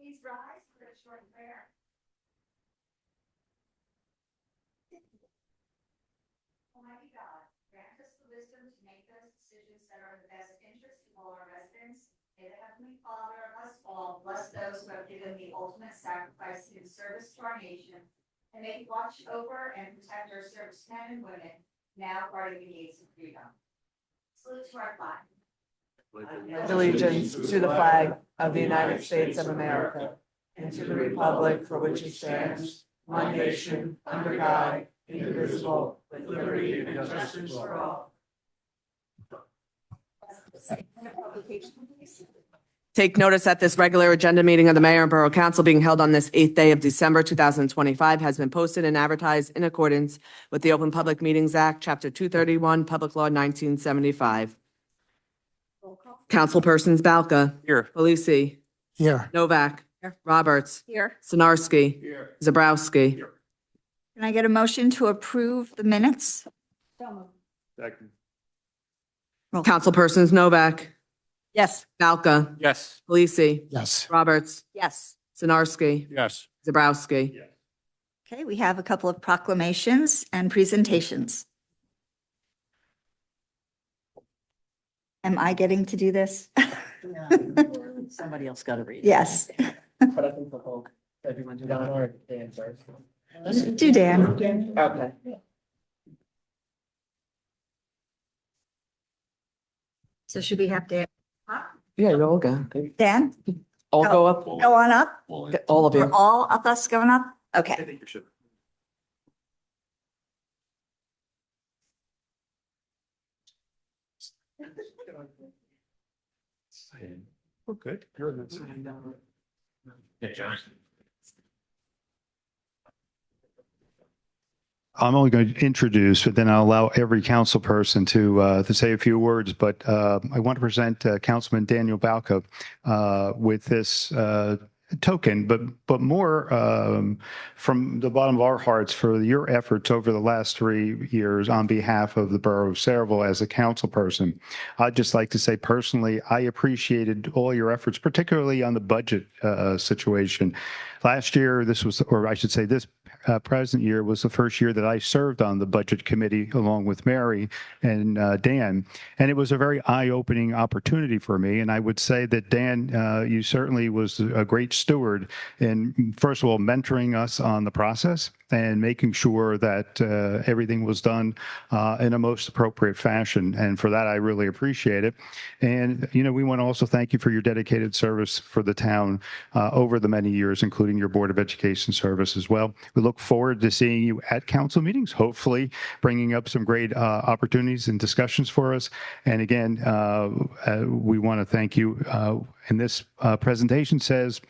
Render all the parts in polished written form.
Please rise for a short prayer. Almighty God, grant us the wisdom to make those decisions that are in the best interest of all our residents. May the Heavenly Father of us all bless those who have given the ultimate sacrifice in service to our nation, and may He watch over and protect our servicemen and women now guarding the gates of freedom. Salute to our flag. Allegiance to the flag of the United States of America and to the republic for which it stands, one nation, under God, indivisible, with liberty and justice for all. Take notice that this regular agenda meeting of the Mayor and Borough Council being held on this 8th day of December 2025 has been posted and advertised in accordance with the Open Public Meetings Act, Chapter 231, Public Law 1975. Councilpersons Balca. Here. Polisi. Here. Novak. Roberts. Here. Sinarski. Zabrowski. Can I get a motion to approve the minutes? Second. Councilpersons Novak. Yes. Balca. Yes. Polisi. Yes. Roberts. Yes. Sinarski. Yes. Zabrowski. Okay, we have a couple of proclamations and presentations. Am I getting to do this? Somebody else got to read it. Yes. But I think the whole, everyone do that or Dan first. Do Dan. Okay. So should we have Dan? Yeah, you're all good. Dan, All go up. go on up. All of We're you. all of us going up? Okay. think you should. We're good. Yeah, John. I'm only going to introduce, but then I'll allow every council person to say a few words. But I want to present Councilman Daniel Balca with this token, but more from the bottom of our hearts for your efforts over the last 3 years on behalf of the borough of Sayreville as a council person. I'd just like to say personally, I appreciated all your efforts, particularly on the budget situation. Last year, this was, or I should say this present year was the first year that I served on the budget committee along with Mary and Dan. And it was a very eye-opening opportunity for me. And I would say that Dan, you certainly was a great steward in, first of all, mentoring us on the process and making sure that everything was done in a most appropriate fashion. And for that, I really appreciate it. And, you know, we want to also thank you for your dedicated service for the town over the many years, including your Board of Education service as well. We look forward to seeing you at council meetings, hopefully bringing up some great opportunities and discussions for us. And again, we want to thank you. And this presentation says,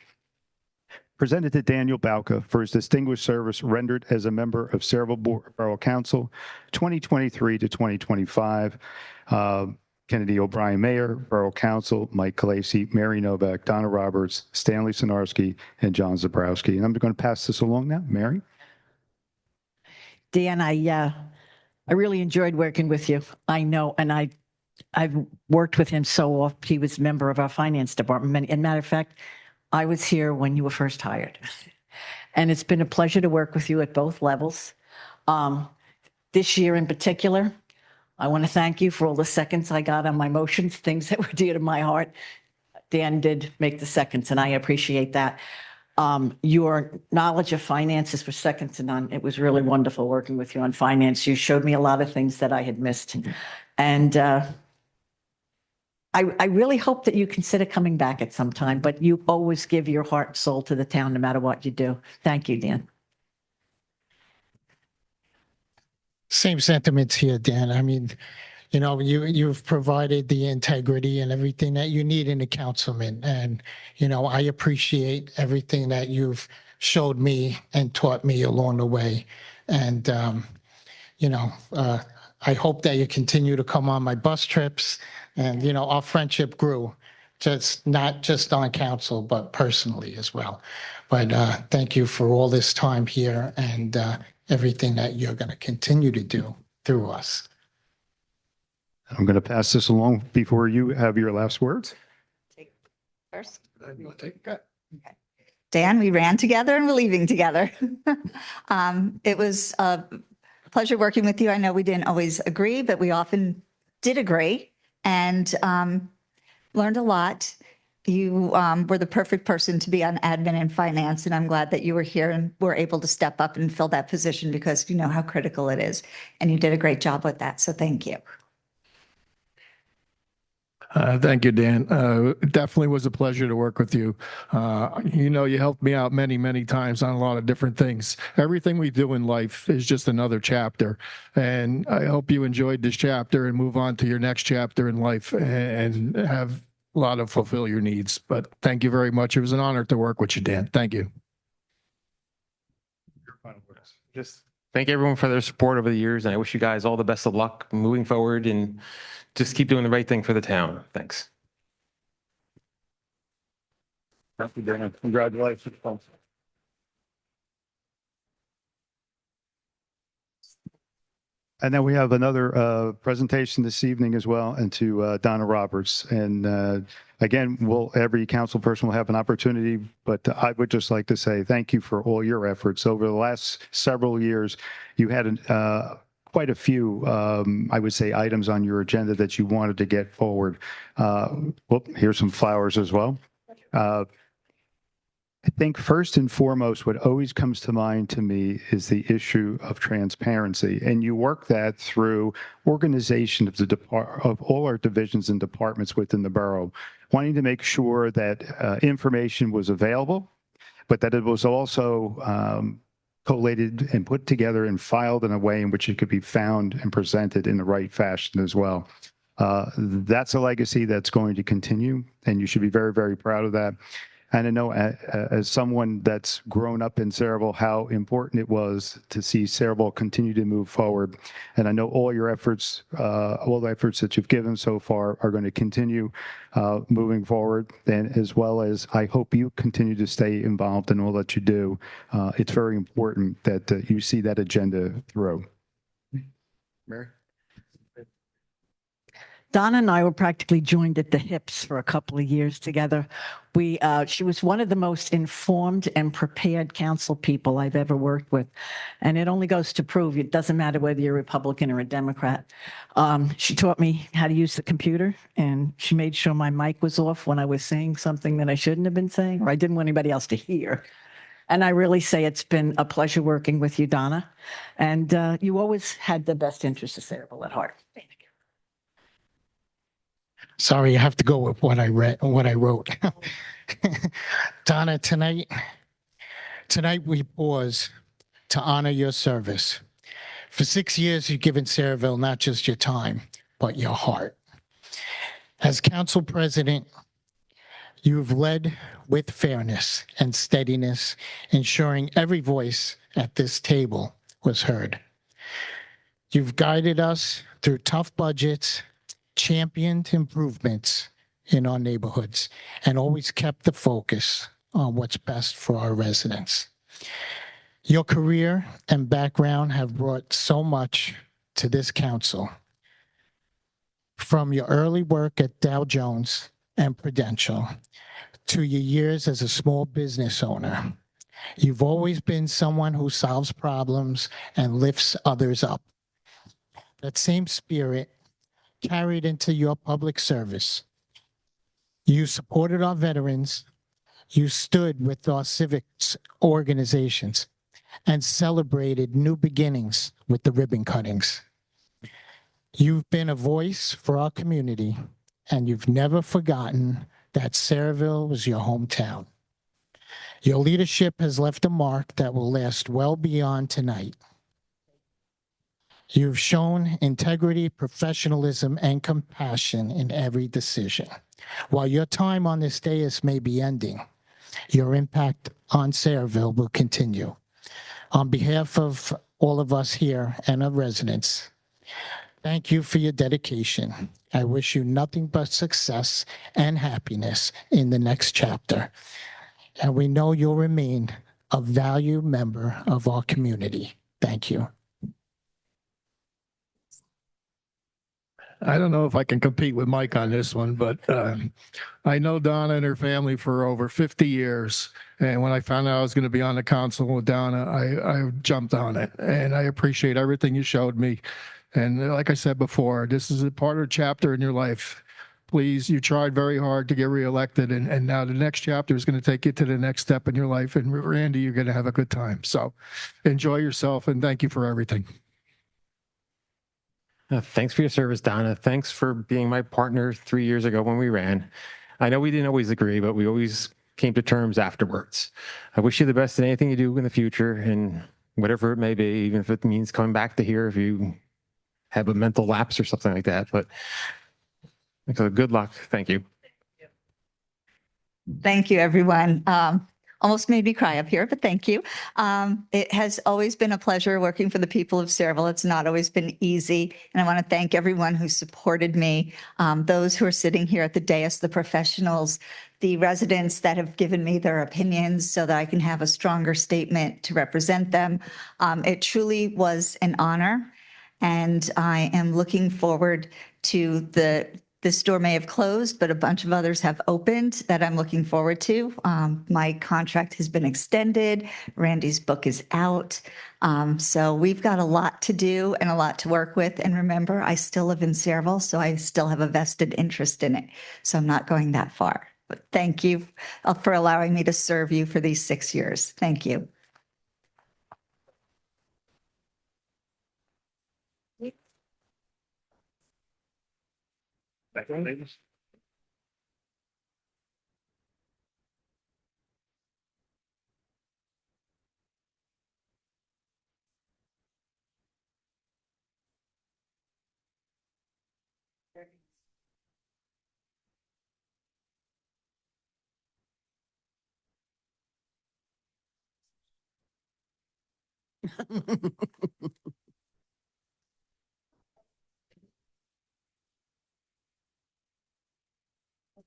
presented to Daniel Balca for his distinguished service rendered as a member of Sayreville Borough Council 2023 to 2025. Kennedy O'Brien, Mayor, Borough Council, Mike Calasi, Mary Novak, Donna Roberts, Stanley Sinarski, and John Zabrowski. And I'm going to pass this along now. Mary? Dan, I really enjoyed working with you. I know, and I've worked with him so often. He was a member of our finance department. And matter of fact, I was here when you were first hired. And it's been a pleasure to work with you at both levels. This year in particular, I want to thank you for all the seconds I got on my motions, things that were dear to my heart. Dan did make the seconds, and I appreciate that. Your knowledge of finances was second to none. It was really wonderful working with you on finance. You showed me a lot of things that I had missed. And I really hope that you consider coming back at some time, but you always give your heart and soul to the town no matter what you do. Thank you, Dan. Same sentiments here, Dan. I mean, you know, you've provided the integrity and everything that you need in a councilman. And, you know, I appreciate everything that you've showed me and taught me along the way. And, you know, I hope that you continue to come on my bus trips. And, you know, our friendship grew, not just on council, but personally as well. But thank you for all this time here and everything that you're going to continue to do through us. I'm going to pass this along before you have your last words. Take first. You want to take it? Okay. Dan, we ran together and we're leaving together. It was a pleasure working with you. I know we didn't always agree, but we often did agree and learned a lot. You were the perfect person to be on admin and finance, and I'm glad that you were here and were able to step up and fill that position because you know how critical it is. And you did a great job with that. So thank you. Thank you, Dan. It definitely was a pleasure to work with you. You helped me out many, many times on a lot of different things. Everything we do in life is just another chapter. And I hope you enjoyed this chapter and move on to your next chapter in life and have a lot of fulfill your needs. But thank you very much. It was an honor to work with you, Dan. Thank you. Your final words. Just thank everyone for their support over the years, and I wish you guys all the best of luck moving forward and just keep doing the right thing for the town. Thanks. Thank you, Dan. Congratulations. And then we have another presentation this evening as well, and to Donna Roberts. And again, every council person will have an opportunity, but I would just like to say thank you for all your efforts. Over the last several years, you had quite a few, I would say, items on your agenda that you wanted to get forward. Well, here's some flowers as well. I think first and foremost, what always comes to mind to me is the issue of transparency. And you work that through organization of all our divisions and departments within the borough, wanting to make sure that information was available, but that it was also collated and put together and filed in a way in which it could be found and presented in the right fashion as well. That's a legacy that's going to continue, and you should be very, very proud of that. And I know as someone that's grown up in Saraville, how important it was to see Saraville continue to move forward. And I know all your efforts, all the efforts that you've given so far are going to continue moving forward. And as well as I hope you continue to stay involved in all that you do. It's very important that you see that agenda through. Mary? Donna and I were practically joined at the hips for a couple of years together. She was one of the most informed and prepared council people I've ever worked with. And it only goes to prove it doesn't matter whether you're a Republican or a Democrat. She taught me how to use the computer, and she made sure my mic was off when I was saying something that I shouldn't have been saying, or I didn't want anybody else to hear. And I really say it's been a pleasure working with you, Donna. And you always had the best interests of Saraville at heart. Thank you. Sorry, I have to go with what I wrote. Donna, tonight we pause to honor your service. For 6 years, you've given Saraville not just your time, but your heart. As council president, you've led with fairness and steadiness, ensuring every voice at this table was heard. You've guided us through tough budgets, championed improvements in our neighborhoods, and always kept the focus on what's best for our residents. Your career and background have brought so much to this council. From your early work at Dow Jones and Prudential to your years as a small business owner, you've always been someone who solves problems and lifts others up. That same spirit carried into your public service. You supported our veterans, you stood with our civics organizations, and celebrated new beginnings with the ribbon cuttings. You've been a voice for our community, and you've never forgotten that Saraville was your hometown. Your leadership has left a mark that will last well beyond tonight. You've shown integrity, professionalism, and compassion in every decision. While your time on this dais may be ending, your impact on Saraville will continue. On behalf of all of us here and our residents, thank you for your dedication. I wish you nothing but success and happiness in the next chapter. And we know you'll remain a valued member of our community. Thank you. I don't know if I can compete with Mike on this one, but I know Donna and her family for over 50 years. And when I found out I was going to be on the council with Donna, I jumped on it. And I appreciate everything you showed me. And like I said before, this is a part of a chapter in your life. Please, you tried very hard to get reelected, and now the next chapter is going to take you to the next step in your life. And Randy, you're going to have a good time. So enjoy yourself, and thank you for everything. Thanks for your service, Donna. Thanks for being my partner 3 years ago when we ran. I know we didn't always agree, but we always came to terms afterwards. I wish you the best in anything you do in the future and whatever it may be, even if it means coming back to here if you have a mental lapse or something like that. But good luck. Thank you. Thank you, everyone. Almost made me cry up here, but thank you. It has always been a pleasure working for the people of Sayreville. It's not always been easy. And I want to thank everyone who supported me, those who are sitting here at the dais, the professionals, the residents that have given me their opinions so that I can have a stronger statement to represent them. It truly was an honor. And I am looking forward to this door may have closed, but a bunch of others have opened that I'm looking forward to. My contract has been extended. Randy's book is out. So we've got a lot to do and a lot to work with. And remember, I still live in Sayreville, so I still have a vested interest in it. So I'm not going that far. But thank you for allowing me to serve you for these 6 years. Thank you.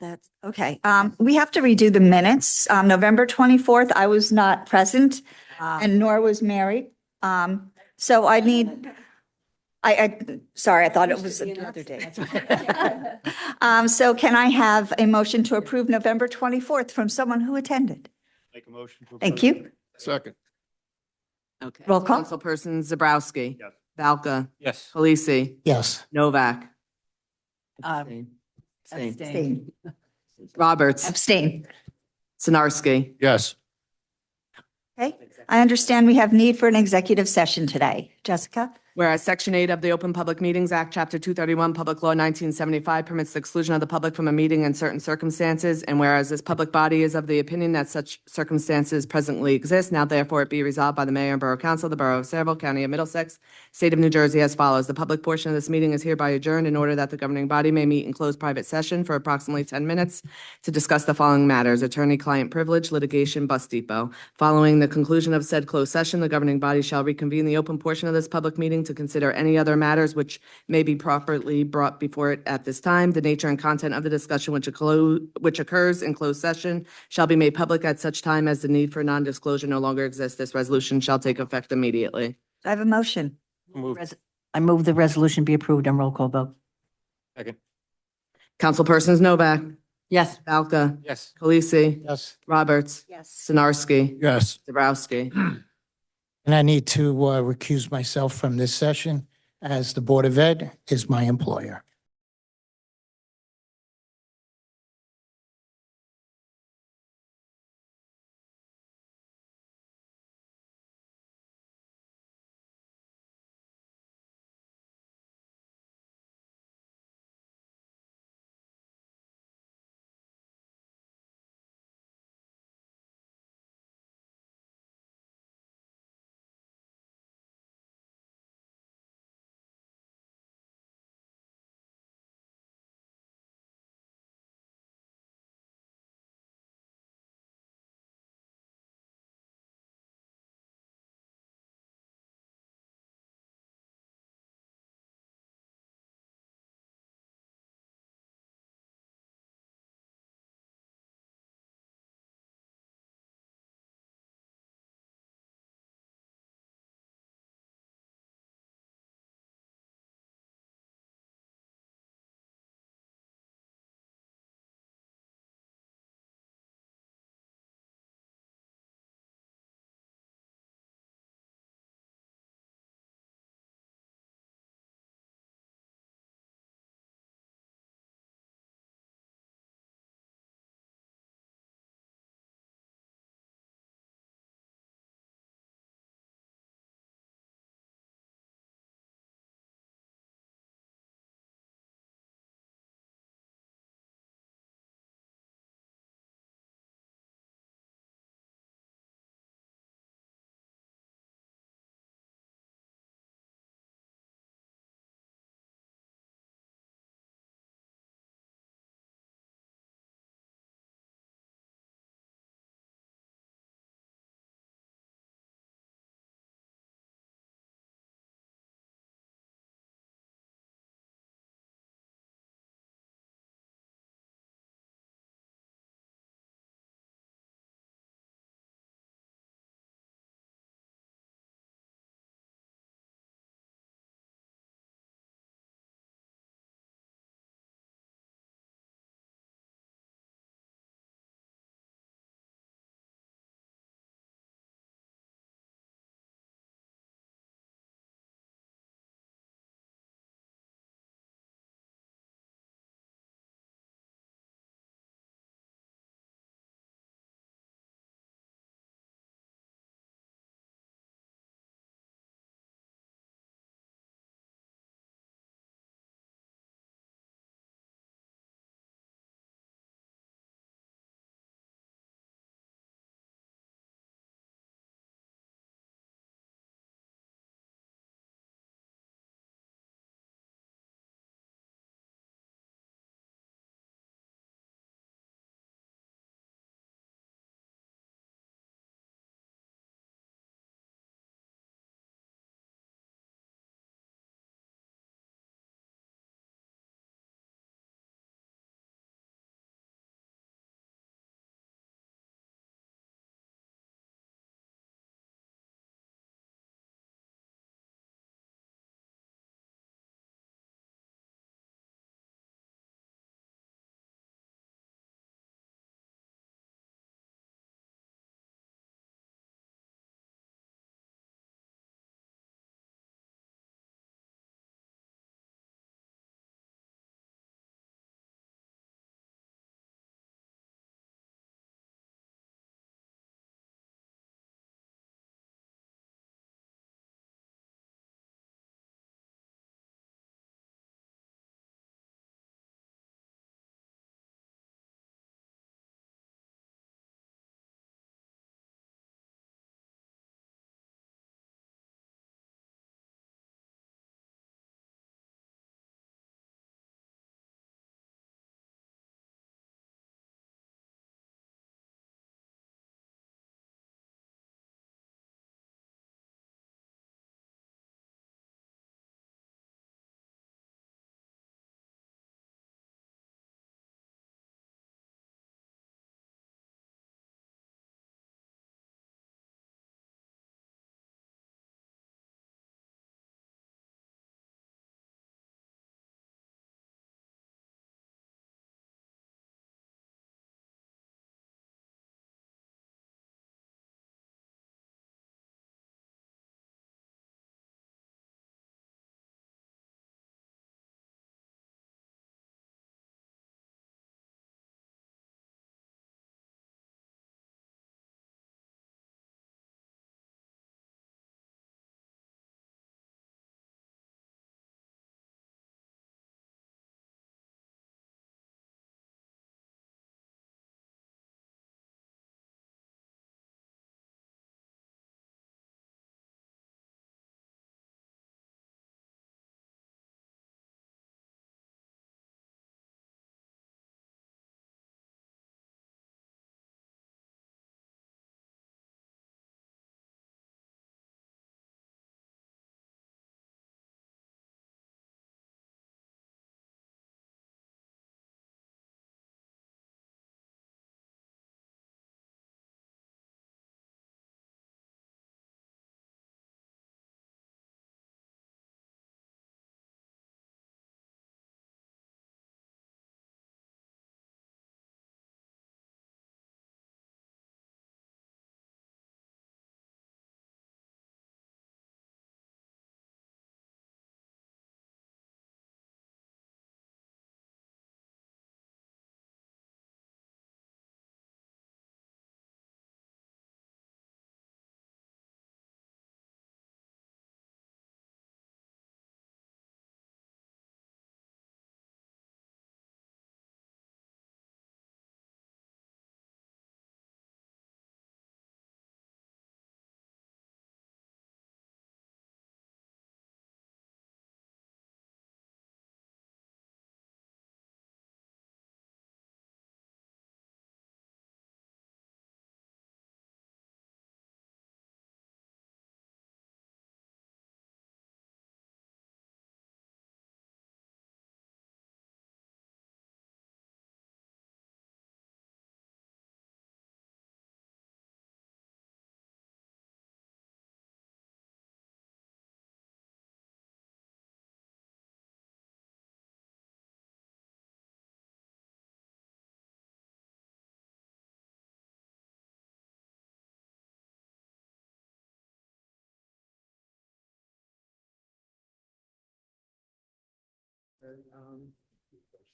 That's okay. We have to redo the minutes. November 24th, I was not present and nor was Mary. So I need, sorry, I thought it was another day. So can I have a motion to approve November 24th from someone who attended? Make a motion. Thank you. Second. Okay. Roll call. Councilperson Zabrowski. Yes. Valka. Yes. Polisi. Yes. Novak. Um, Abstain. Abstain. Roberts. Abstain. Sinarski. Yes. Okay. I understand we have need for an executive session today. Jessica? Whereas Section 8 of the Open Public Meetings Act, Chapter 231, Public Law 1975 permits the exclusion of the public from a meeting in certain circumstances, and whereas this public body is of the opinion that such circumstances presently exist, now therefore it be resolved by the Mayor and Borough Council of the Borough of Sayreville, County of Middlesex, State of New Jersey as follows. The public portion of this meeting is hereby adjourned in order that the governing body may meet in closed private session for approximately 10 minutes to discuss the following matters: attorney-client privilege, litigation, bus depot. Following the conclusion of said closed session, the governing body shall reconvene the open portion of this public meeting to consider any other matters which may be properly brought before it at this time. The nature and content of the discussion which occurs in closed session shall be made public at such time as the need for non-disclosure no longer exists. This resolution shall take effect immediately. I have a motion. I move the resolution be approved and roll call vote. Second. Councilpersons Novak. Yes. Valka. Yes. Polisi. Yes. Roberts. Yes. Sinarski. Yes. Zabrowski. And I need to recuse myself from this session as the Board of Ed is my employer.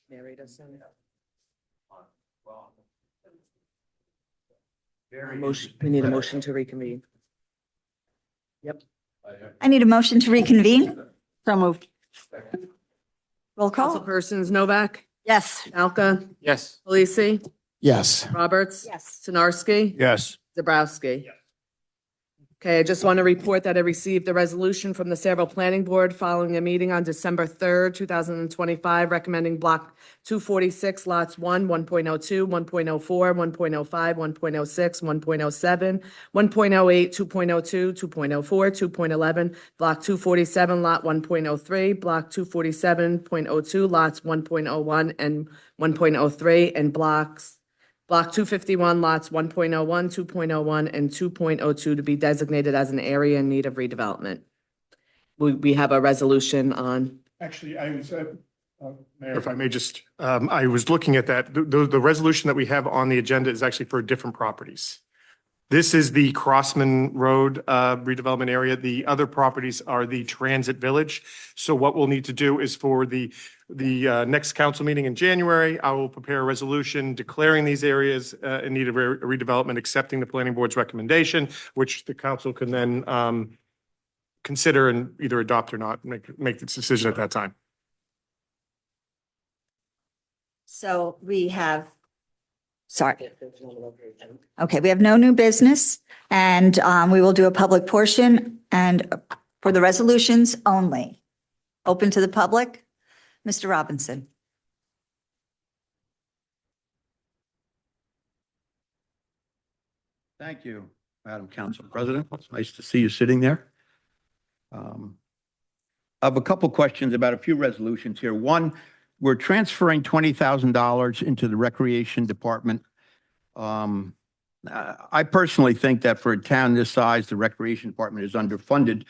Narrate us in. We need a motion to reconvene. I need a motion to reconvene. So moved. Roll call. Councilpersons Novak, Yes. Alka, Yes. Polisi, Yes. Roberts. Yes. Sinarski. Yes. Zabrowski. Okay, I just want to report that I received a resolution from the Sayreville Planning Board following a meeting on December 3rd, 2025, recommending Block 246, Lots 1, 1.02, 1.04, 1.05, 1.06, 1.07, 1.08, 2.02, 2.04, 2.11, Block 247, Lot 1.03, Block 247.02, Lots 1.01 and 1.03, and Block 251, lots 1.01, 2.01, and 2.02 to be designated as an area in need of redevelopment. We have a resolution on, Actually, I was, Mayor, if I may just, I was looking at that. The resolution that we have on the agenda is actually for different properties. This is the Crossman Road redevelopment area. The other properties are the Transit Village. So what we'll need to do is for the next council meeting in January, I will prepare a resolution declaring these areas in need of redevelopment, accepting the planning board's recommendation, which the council can then consider and either adopt or not, make this decision at that time. So we have, sorry. Okay, we have no new business and we will do a public portion and for the resolutions only. Open to the public. Mr. Robinson. Thank you, Madam Council President. It's nice to see you sitting there. I have a couple questions about a few resolutions here. One, we're transferring $20,000 into the Recreation Department. I personally think that for a town this size, the Recreation Department is underfunded.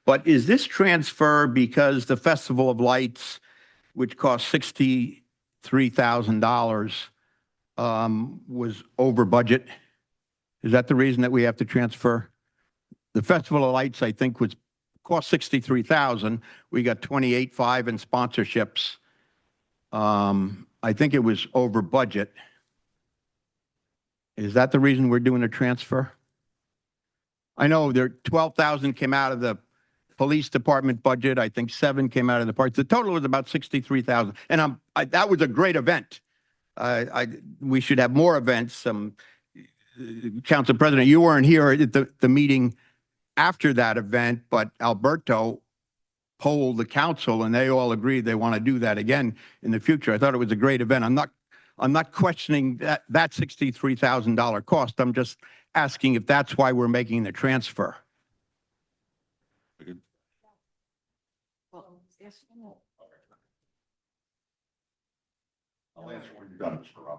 But is this transfer because the Festival of Lights, which cost $63,000, was over budget? Is that the reason that we have to transfer? The Festival of Lights, I think, cost $63,000. We got $28,500 in sponsorships. I think it was over budget. Is that the reason we're doing a transfer? I know there 12,000 came out of the police department budget. I think 7 came out of the parts. The total was about 63,000. And that was a great event. We should have more events. Council President, you weren't here at the meeting after that event, but Alberto polled the council and they all agreed they want to do that again in the future. I thought it was a great event. I'm not questioning that $63,000 cost. I'm just asking if that's why we're making the transfer.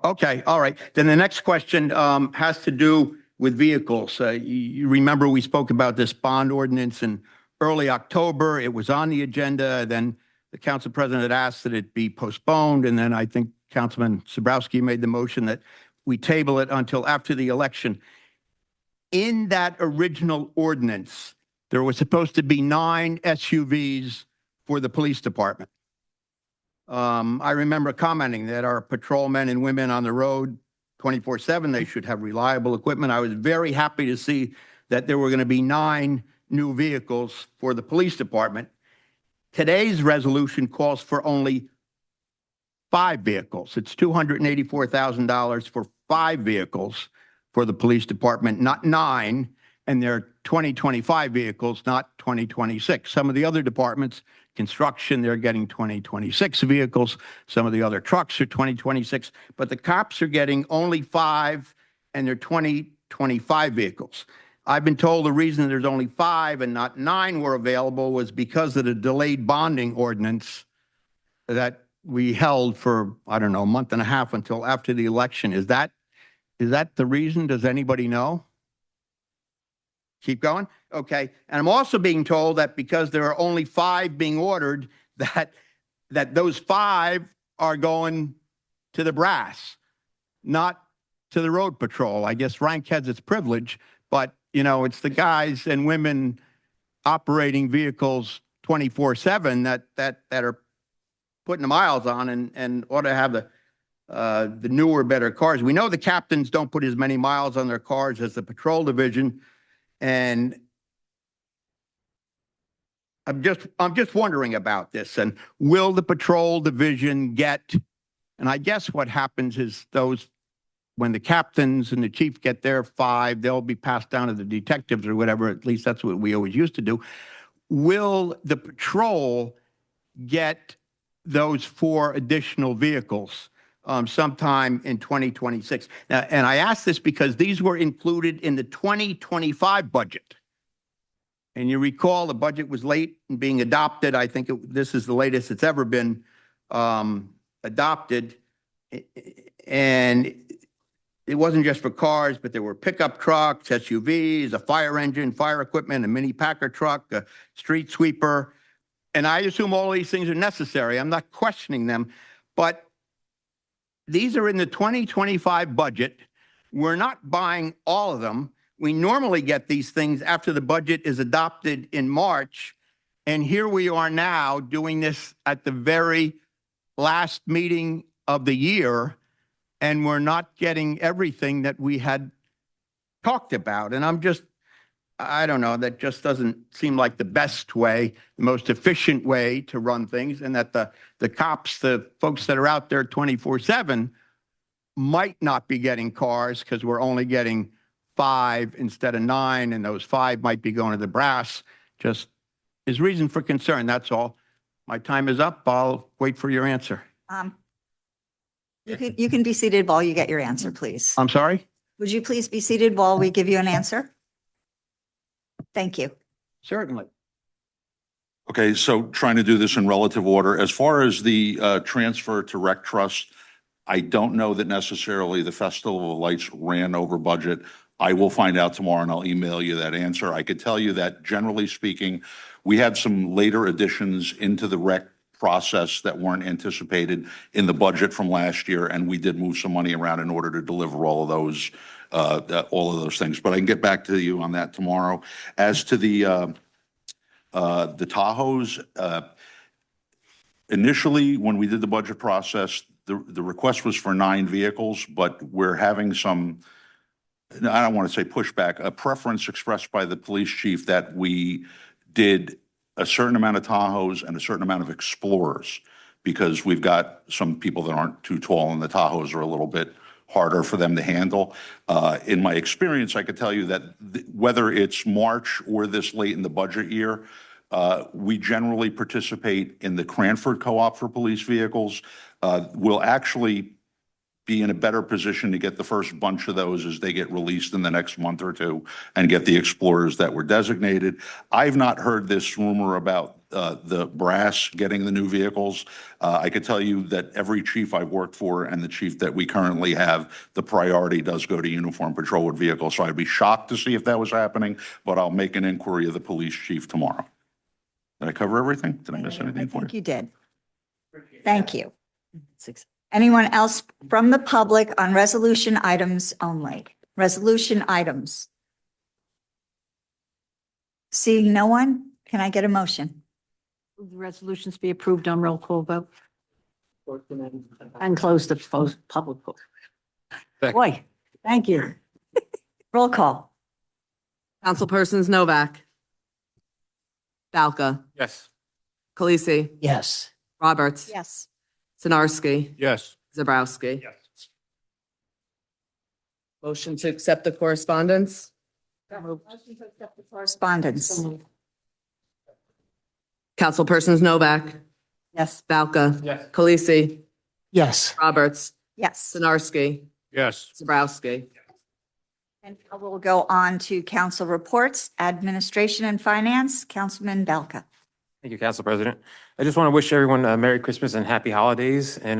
Okay, all right. Then the next question has to do with vehicles. You remember we spoke about this bond ordinance in early October. It was on the agenda. Then the council president had asked that it be postponed. And then I think Councilman Zabrowski made the motion that we table it until after the election. In that original ordinance, there was supposed to be 9 SUVs for the police department. I remember commenting that our patrolmen and women on the road 24/7, they should have reliable equipment. I was very happy to see that there were going to be 9 new vehicles for the police department. Today's resolution calls for only 5 vehicles. It's $284,000 for 5 vehicles for the police department, not 9, and they're 2025 vehicles, not 2026. Some of the other departments, construction, they're getting 2026 vehicles. Some of the other trucks are 2026, but the cops are getting only 5 and they're 2025 vehicles. I've been told the reason there's only 5 and not 9 were available was because of the delayed bonding ordinance that we held for, I don't know, a month and a half until after the election. Is that the reason? Does anybody know? Keep going? Okay. And I'm also being told that because there are only 5 being ordered, that those 5 are going to the brass, not to the road patrol. I guess rank has its privilege, but it's the guys and women operating vehicles 24/7 that are putting the miles on and ought to have the newer, better cars. We know the captains don't put as many miles on their cars as the patrol division. And I'm just wondering about this. And will the patrol division get, and I guess what happens is when the captains and the chief get their 5, they'll be passed down to the detectives or whatever. At least that's what we always used to do. Will the patrol get those 4 additional vehicles sometime in 2026? Now, and I ask this because these were included in the 2025 budget. And you recall the budget was late in being adopted. I think this is the latest it's ever been adopted. And it wasn't just for cars, but there were pickup trucks, SUVs, a fire engine, fire equipment, a mini Packer truck, a street sweeper. And I assume all these things are necessary. I'm not questioning them, but these are in the 2025 budget. We're not buying all of them. We normally get these things after the budget is adopted in March. And here we are now doing this at the very last meeting of the year, and we're not getting everything that we had talked about. And I don't know, that just doesn't seem like the best way, the most efficient way to run things, and that the cops, the folks that are out there 24/7 might not be getting cars because we're only getting 5 instead of 9, and those 5 might be going to the brass. Just is reason for concern, that's all. My time is up. I'll wait for your answer. You can be seated while you get your answer, please. I'm sorry? Would you please be seated while we give you an answer? Thank you. Certainly. Okay, so trying to do this in relative order. As far as the transfer to Rec Trust, I don't know that necessarily the Festival of Lights ran over budget. I will find out tomorrow and I'll email you that answer. I could tell you that generally speaking, we had some later additions into the rec process that weren't anticipated in the budget from last year, and we did move some money around in order to deliver all of those things. But I can get back to you on that tomorrow. As to the Tahoes, initially when we did the budget process, the request was for 9 vehicles, but we're having some, I don't want to say pushback, a preference expressed by the police chief that we did a certain amount of Tahoes and a certain amount of Explorers, because we've got some people that aren't too tall and the Tahoes are a little bit harder for them to handle. In my experience, I could tell you that whether it's March or this late in the budget year, we generally participate in the Cranford Co-op for police vehicles. We'll actually be in a better position to get the first bunch of those as they get released in the next month or two and get the Explorers that were designated. I've not heard this rumor about the brass getting the new vehicles. I could tell you that every chief I've worked for and the chief that we currently have, the priority does go to uniform patrol with vehicles. So I'd be shocked to see if that was happening, but I'll make an inquiry of the police chief tomorrow. Did I cover everything? Did I miss anything for you? I think you did. Thank you. Anyone else from the public on resolution items only? Resolution items. Seeing no one, can I get a motion? The resolutions be approved on roll call vote. And close the public vote. Boy, thank you. Roll call. Councilpersons Novak, Balca, Yes. Khaleesi, Yes. Roberts, Yes. Sinarski, Yes. Zabrowski. Motion to accept the correspondence? Correspondence. Councilpersons Novak, Yes. Balca, Yes. Khaleesi, Yes. Roberts, Yes. Sinarski, Yes. Zabrowski. And we'll go on to council reports, administration and finance. Councilman Belka. Thank you, Council President. I just want to wish everyone a Merry Christmas and Happy Holidays, and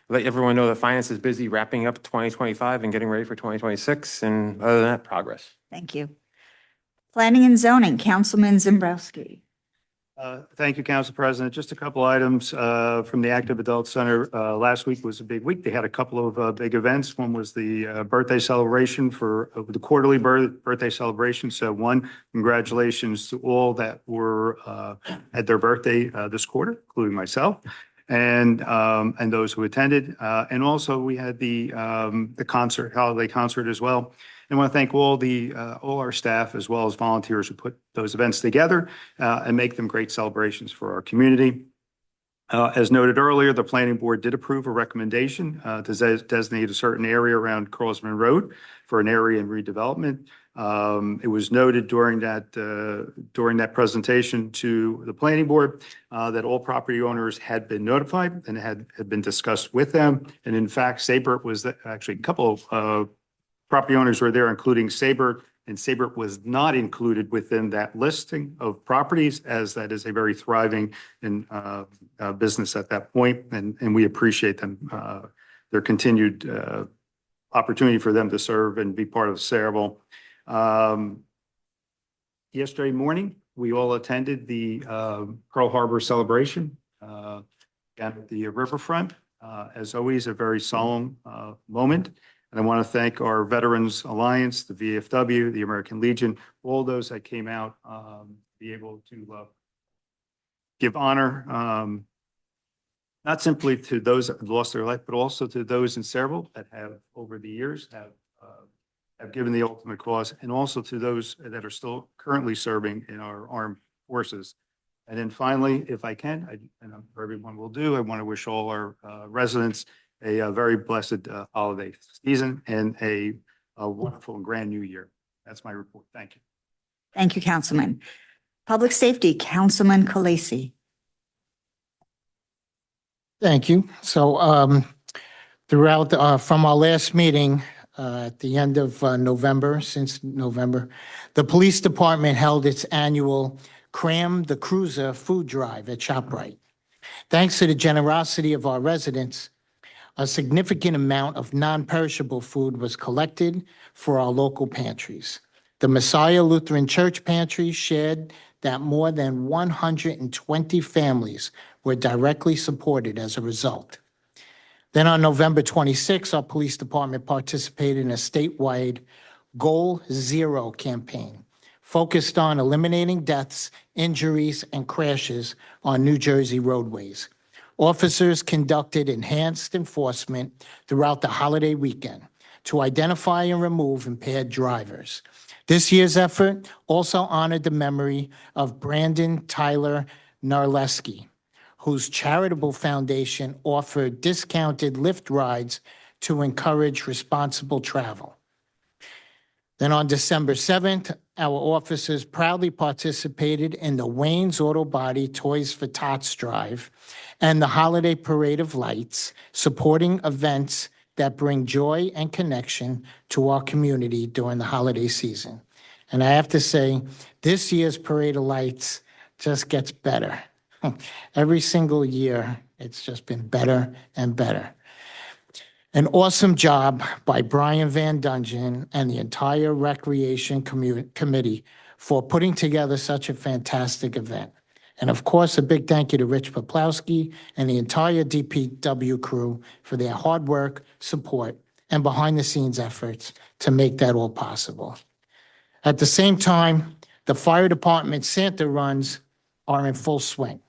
let everyone know that finance is busy wrapping up 2025 and getting ready for 2026. And other than that, progress. Thank you. Planning and zoning, Councilman Zembrowski. Thank you, Council President. Just a couple items from the Active Adult Center. Last week was a big week. They had a couple of big events. One was the birthday celebration for the quarterly birthday celebration. So one, congratulations to all that were had their birthday this quarter, including myself. and those who attended. And also we had the concert, holiday concert as well. And I want to thank all our staff as well as volunteers who put those events together and make them great celebrations for our community. As noted earlier, the planning board did approve a recommendation to designate a certain area around Crossman Road for an area in redevelopment. It was noted during that presentation to the planning board that all property owners had been notified and had been discussed with them. And in fact, Sabre was actually a couple of property owners were there, including Sabre, and Sabre was not included within that listing of properties, as that is a very thriving business at that point, and we appreciate them, their continued opportunity for them to serve and be part of Sayreville. Yesterday morning, we all attended the Pearl Harbor celebration at the riverfront. As always, a very solemn moment. And I want to thank our Veterans Alliance, the VFW, the American Legion, all those that came out, be able to give honor, not simply to those that have lost their life, but also to those in Sayreville that have, over the years, have given the ultimate cause, and also to those that are still currently serving in our armed forces. And then finally, if I can, and I'm sure everyone will do, I want to wish all our residents a very blessed holiday season and a wonderful and grand new year. That's my report. Thank you. Thank you, Councilman. Public Safety, Councilman Khaleesi. Thank you. So throughout from our last meeting at the end of November, since November, the police department held its annual Cram the Cruiser food drive at ShopRite. Thanks to the generosity of our residents, a significant amount of non-perishable food was collected for our local pantries. The Messiah Lutheran Church pantry shared that more than 120 families were directly supported as a result. Then on November 26, our police department participated in a statewide Goal Zero campaign focused on eliminating deaths, injuries, and crashes on New Jersey roadways. Officers conducted enhanced enforcement throughout the holiday weekend to identify and remove impaired drivers. This year's effort also honored the memory of Brandon Tyler Narleski, whose charitable foundation offered discounted Lyft rides to encourage responsible travel. Then on December 7th, our officers proudly participated in the Wayne's Auto Body Toys for Tots drive and the Holiday Parade of Lights, supporting events that bring joy and connection to our community during the holiday season. And I have to say, this year's Parade of Lights just gets better. Every single year, it's just been better and better. An awesome job by Brian Van Dungen and the entire Recreation Committee for putting together such a fantastic event. And of course, a big thank you to Rich Poplowski and the entire DPW crew for their hard work, support, and behind-the-scenes efforts to make that all possible. At the same time, the fire department Santa runs are in full swing.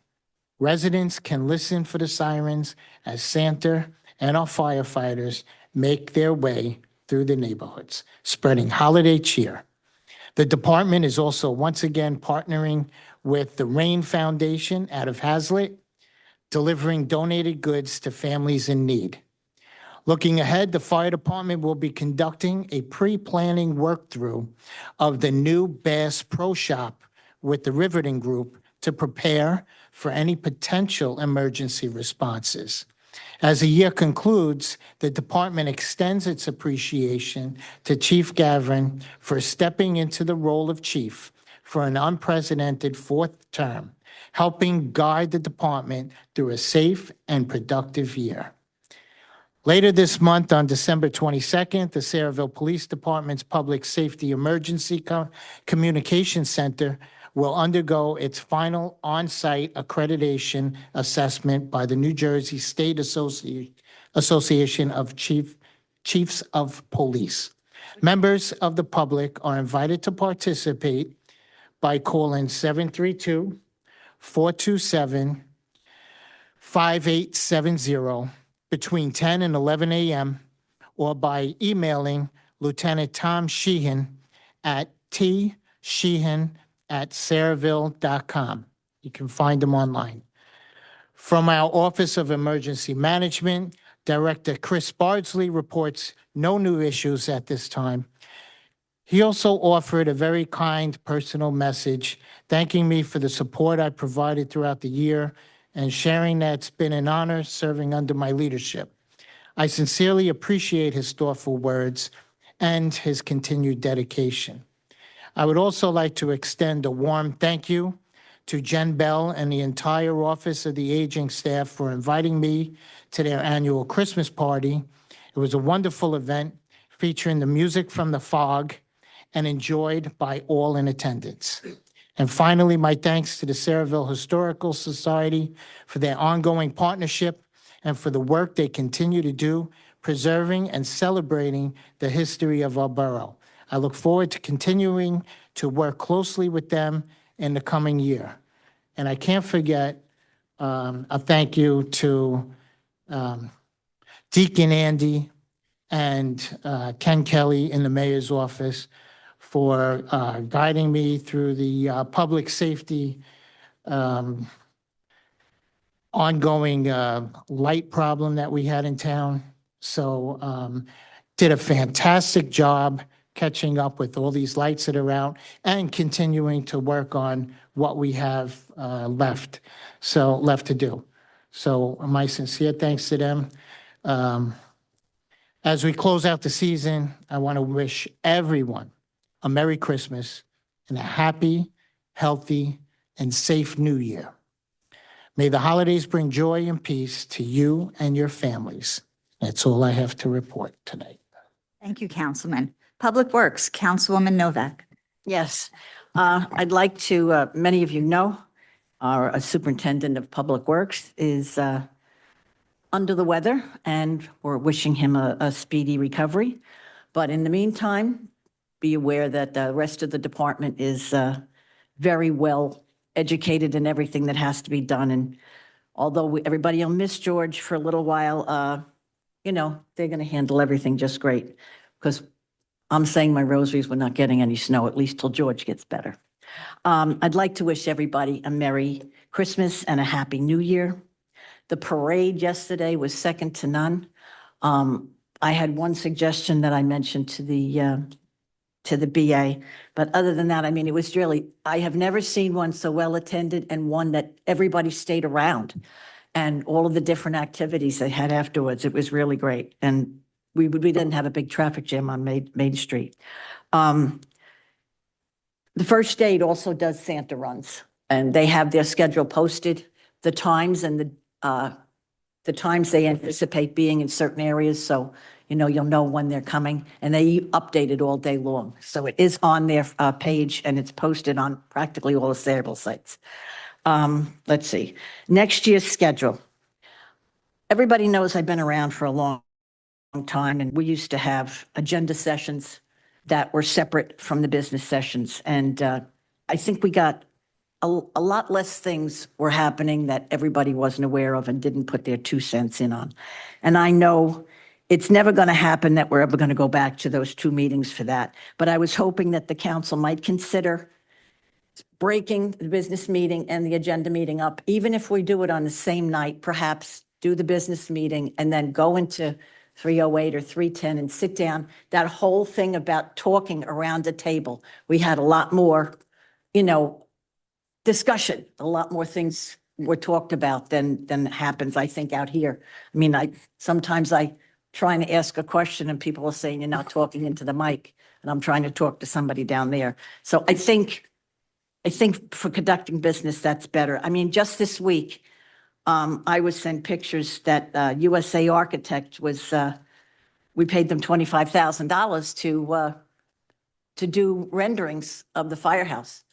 Residents can listen for the sirens as Santa and our firefighters make their way through the neighborhoods, spreading holiday cheer. The department is also once again partnering with the Rain Foundation out of Hazlet, delivering donated goods to families in need. Looking ahead, the fire department will be conducting a pre-planning work-through of the new Bass Pro Shop with the Riverton Group to prepare for any potential emergency responses. As the year concludes, the department extends its appreciation to Chief Gavin for stepping into the role of chief for an unprecedented fourth term, helping guide the department through a safe and productive year. Later this month, on December 22nd, the Sayreville Police Department's Public Safety Emergency Communication Center will undergo its final on-site accreditation assessment by the New Jersey State Association of Chiefs of Police. Members of the public are invited to participate by calling 732-427-5655 5870 between 10 and 11 a.m. or by emailing Lieutenant Tom Sheehan at tsheehan@saraville.com. You can find him online. From our Office of Emergency Management, Director Chris Bardsley reports no new issues at this time. He also offered a very kind personal message, thanking me for the support I provided throughout the year and sharing that it's been an honor serving under my leadership. I sincerely appreciate his thoughtful words and his continued dedication. I would also like to extend a warm thank you to Jen Bell and the entire Office of the Aging staff for inviting me to their annual Christmas party. It was a wonderful event featuring the music from The Fog and enjoyed by all in attendance. And finally, my thanks to the Saraville Historical Society for their ongoing partnership and for the work they continue to do, preserving and celebrating the history of our borough. I look forward to continuing to work closely with them in the coming year. And I can't forget a thank you to Deacon Andy and Ken Kelly in the mayor's office for guiding me through the public safety ongoing light problem that we had in town. So did a fantastic job catching up with all these lights that are out and continuing to work on what we have left to do. So my sincere thanks to them. As we close out the season, I want to wish everyone a Merry Christmas and a happy, healthy, and safe New Year. May the holidays bring joy and peace to you and your families. That's all I have to report tonight. Thank you, Councilman. Public Works, Councilwoman Novak. Yes, I'd like to, many of you know, our Superintendent of Public Works is under the weather, and we're wishing him a speedy recovery. But in the meantime, be aware that the rest of the department is very well educated in everything that has to be done. And although everybody will miss George for a little while, you know, they're going to handle everything just great, because I'm saying my rosaries, we're not getting any snow, at least till George gets better. I'd like to wish everybody a Merry Christmas and a Happy New Year. The parade yesterday was second to none. I had one suggestion that I mentioned to the BA, but other than that, I mean, it was really, I have never seen one so well attended and one that everybody stayed around and all of the different activities they had afterwards. It was really great. And we didn't have a big traffic jam on Main Street. The First Aid also does Santa runs, and they have their schedule posted, the times and the times they anticipate being in certain areas. So, you know, you'll know when they're coming, and they update it all day long. So it is on their page, and it's posted on practically all the Saraville sites. Let's see, next year's schedule. Everybody knows I've been around for a long time, and we used to have agenda sessions that were separate from the business sessions. And I think we got a lot less things were happening that everybody wasn't aware of and didn't put their 2 cents in on. And I know it's never going to happen that we're ever going to go back to those 2 meetings for that. But I was hoping that the council might consider breaking the business meeting and the agenda meeting up, even if we do it on the same night, perhaps do the business meeting and then go into 308 or 310 and sit down. That whole thing about talking around a table, we had a lot more, you know, discussion, a lot more things were talked about than happens, I think, out here. I mean, sometimes I trying to ask a question and people are saying you're not talking into the mic, and I'm trying to talk to somebody down there. So I think for conducting business, that's better. I mean, just this week, I was sent pictures that USA Architect was, we paid them $25,000 to do renderings of the firehouse.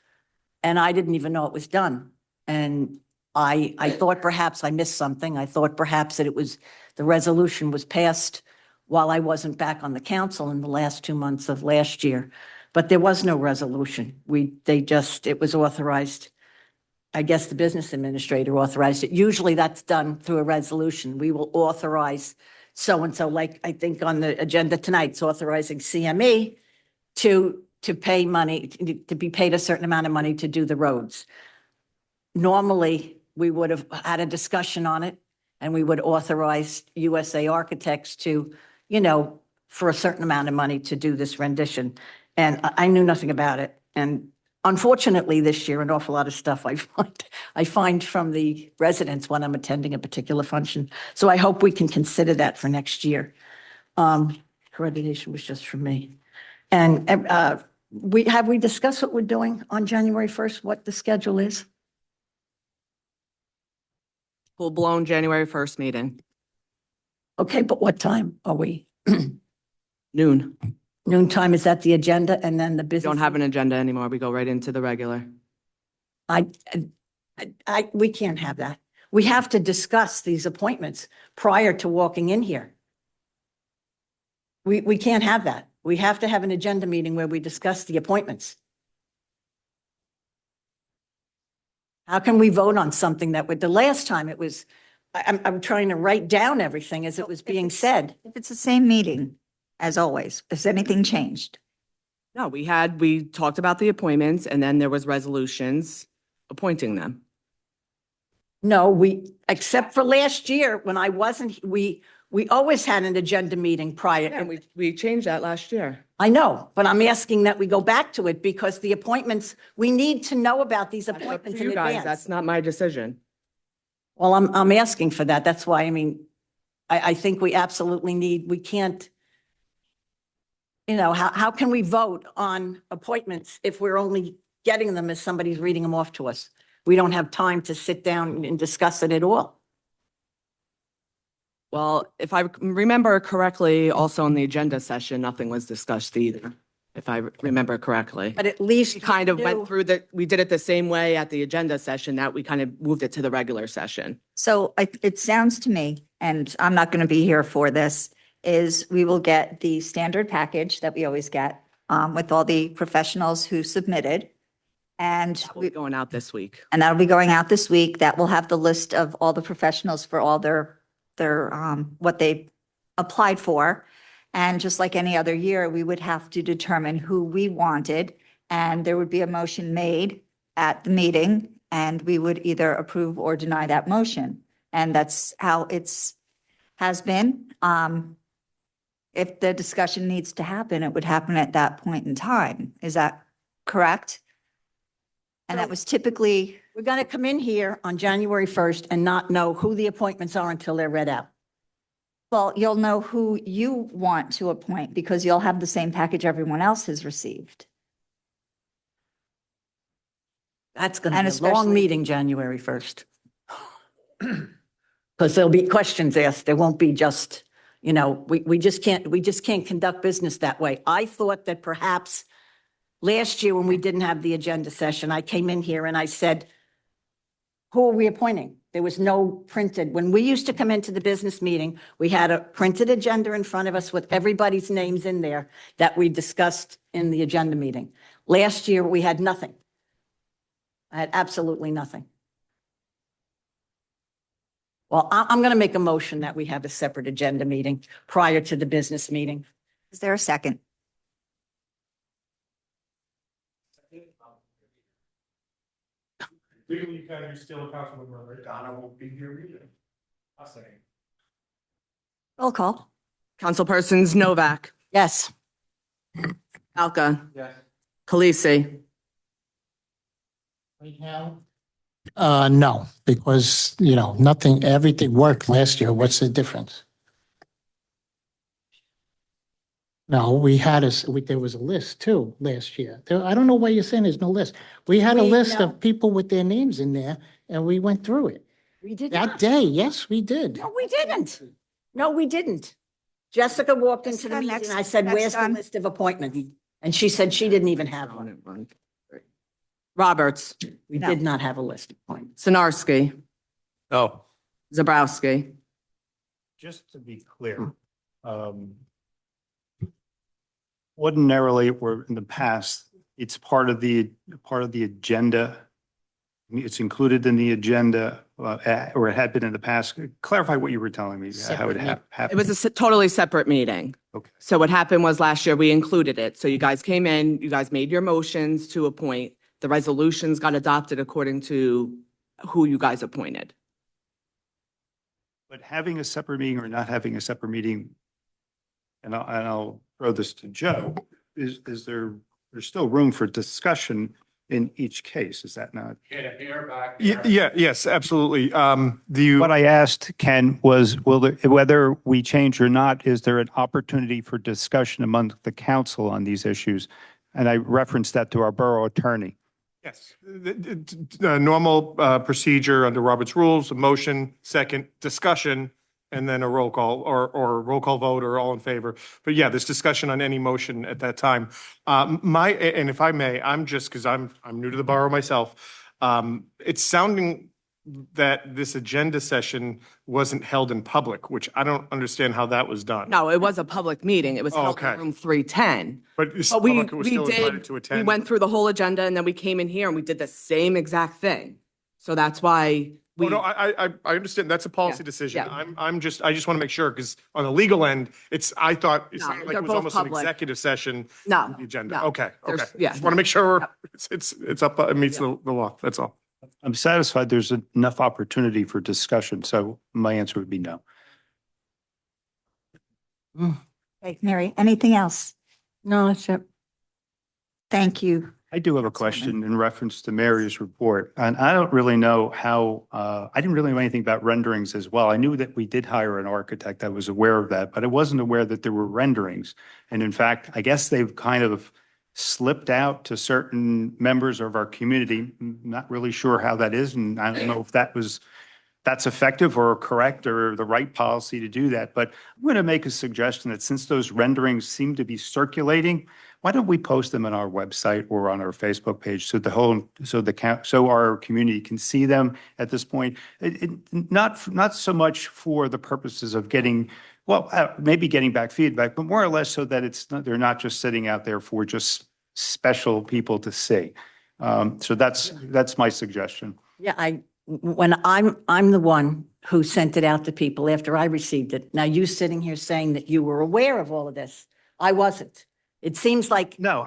And I didn't even know it was done. And I thought perhaps I missed something. I thought perhaps that the resolution was passed while I wasn't back on the council in the last 2 months of last year. But there was no resolution. It was authorized I guess the business administrator authorized it. Usually that's done through a resolution. We will authorize so-and-so, like I think on the agenda tonight, it's authorizing CME to pay money, to be paid a certain amount of money to do the roads. Normally, we would have had a discussion on it and we would authorize USA Architects to, for a certain amount of money to do this rendition. And I knew nothing about it. And unfortunately, this year, an awful lot of stuff I find from the residents when I'm attending a particular function. So I hope we can consider that for next year. Accreditation was just for me. And we discussed what we're doing on January 1st, what the schedule is? Full-blown January 1st meeting, Okay, but what time are we? noon. Noon time, is that the agenda and then the We business? don't have an agenda anymore. We go right into the regular. We can't have that. We have to discuss these appointments prior to walking in here. We can't have that. We have to have an agenda meeting where we discuss the appointments. How can we vote on something the last time it was, I'm trying to write down everything as it was being said. If it's the same meeting, as always, has anything changed? No, we talked about the appointments and then there was resolutions appointing them. No, except for last year when I wasn't, we always had an agenda meeting prior. And we changed that last year. I know, but I'm asking that we go back to it because the appointments, we need to know about these That's up to appointments in you guys. advance. That's not my decision. Well, I'm asking for that. That's why, I think we absolutely we can't, how can we vote on appointments if we're only getting them as somebody's reading them off to us? We don't have time to sit down and discuss it at all. Well, if I remember correctly, also in the agenda session, nothing was discussed either, if I remember correctly. But at least We kind of you went knew- through we did it the same way at the agenda session that we kind of moved it to the regular session. So it sounds to me, and I'm not going to be here for this, is we will get the standard package that we always get with all the professionals who submitted. And We're going out this week. and that'll be going out this week. That will have the list of all the professionals for all their what they applied for. And just like any other year, we would have to determine who we wanted. And there would be a motion made at the meeting and we would either approve or deny that motion. And that's how has been. If the discussion needs to happen, it would happen at that point in time. Is that correct? And that was typically, We're going to come in here on January 1st and not know who the appointments are until they're read out. well, you'll know who you want to appoint because you'll have the same package everyone else has received. That's going to And be a long especially- meeting, January 1st. Because there'll be questions asked. There won't be just, we just can't conduct business that way. I thought that perhaps last year when we didn't have the agenda session, I came in here and I said, who are we appointing? There was no printed. When we used to come into the business meeting, we had a printed agenda in front of us with everybody's names in there that we discussed in the agenda meeting. Last year, we had nothing. I had absolutely nothing. Well, I'm going to make a motion that we have a separate agenda meeting prior to the business meeting. Is there a second? Legally, you can't be still a councilman, right? Donna won't be here either. I'll say. Roll call. Councilpersons Novak, Yes. Alka, Yes. Khaleesi, Right now? No, because, everything worked last year. What's the difference? No, there was a list too last year. I don't know why you're saying there's no list. We had a list of people with their names in there and we went through it. We did That not. day, yes, we did. No, we didn't. No, we didn't. Jessica walked into the Jessica, meeting next- and I said, next where's the on. list of appointments? And she said she didn't even have one. Roberts, We No. did not have a list of appointments. Sinarski, No. Zabrowski. Just to be clear, ordinarily, or in the past, it's part of the agenda it's included in the agenda, or it had been in the past. Clarify what you were telling me, how it It happened. was a totally separate meeting. Okay. So what happened was last year we included it. So you guys came in, you guys made your motions to appoint. The resolutions got adopted according to who you guys appointed. But having a separate meeting or not having a separate meeting, and I'll throw this to Joe, is there's still room for discussion in each case, is that not? Yes, absolutely. What I asked, Ken, was whether we change or not, is there an opportunity for discussion among the council on these issues? And I referenced that to our borough attorney. Yes, the normal procedure under Robert's rules, a motion, second, discussion, and then a roll call or roll call vote or all in favor. But yeah, there's discussion on any motion at that time. And if I may, I'm just, because I'm new to the borough myself, it's sounding that this agenda session wasn't held in public, which I don't understand how that was done. No, it was a public meeting. It was held in Okay. room 310. But the But we public was still invited did, to we attend. went through the whole agenda and then we came in here and we did the same exact thing. So that's why Oh, we, no, I understand. That's a policy Yeah, decision. yeah. I just want to make sure, because on the legal end, I thought it No, sounded like they're it was both almost an public. executive session. No, The agenda. no. Okay, There's- okay. yeah. Just want to make sure it's up, it meets the law. That's all. I'm satisfied there's enough opportunity for discussion, so my answer would be no. Okay, Mary, anything else? No, that's it. Thank you. I do have a question in reference to Mary's report, and I don't really know how, I didn't really know anything about renderings as well. I knew that we did hire an architect. I was aware of that, but I wasn't aware that there were renderings. And in fact, I guess they've kind of slipped out to certain members of our community. Not really sure how that is, and I don't know if that's effective or correct or the right policy to do that. But I'm going to make a suggestion that since those renderings seem to be circulating, why don't we post them on our website or on our Facebook page so our community can see them at this point? Not so much for the purposes of getting, maybe getting back feedback, but more or less so that they're not just sitting out there for just special people to see. So that's my suggestion. Yeah, when I'm the one who sent it out to people after I received it. Now you sitting here saying that you were aware of all of this. I wasn't. It seems like. No,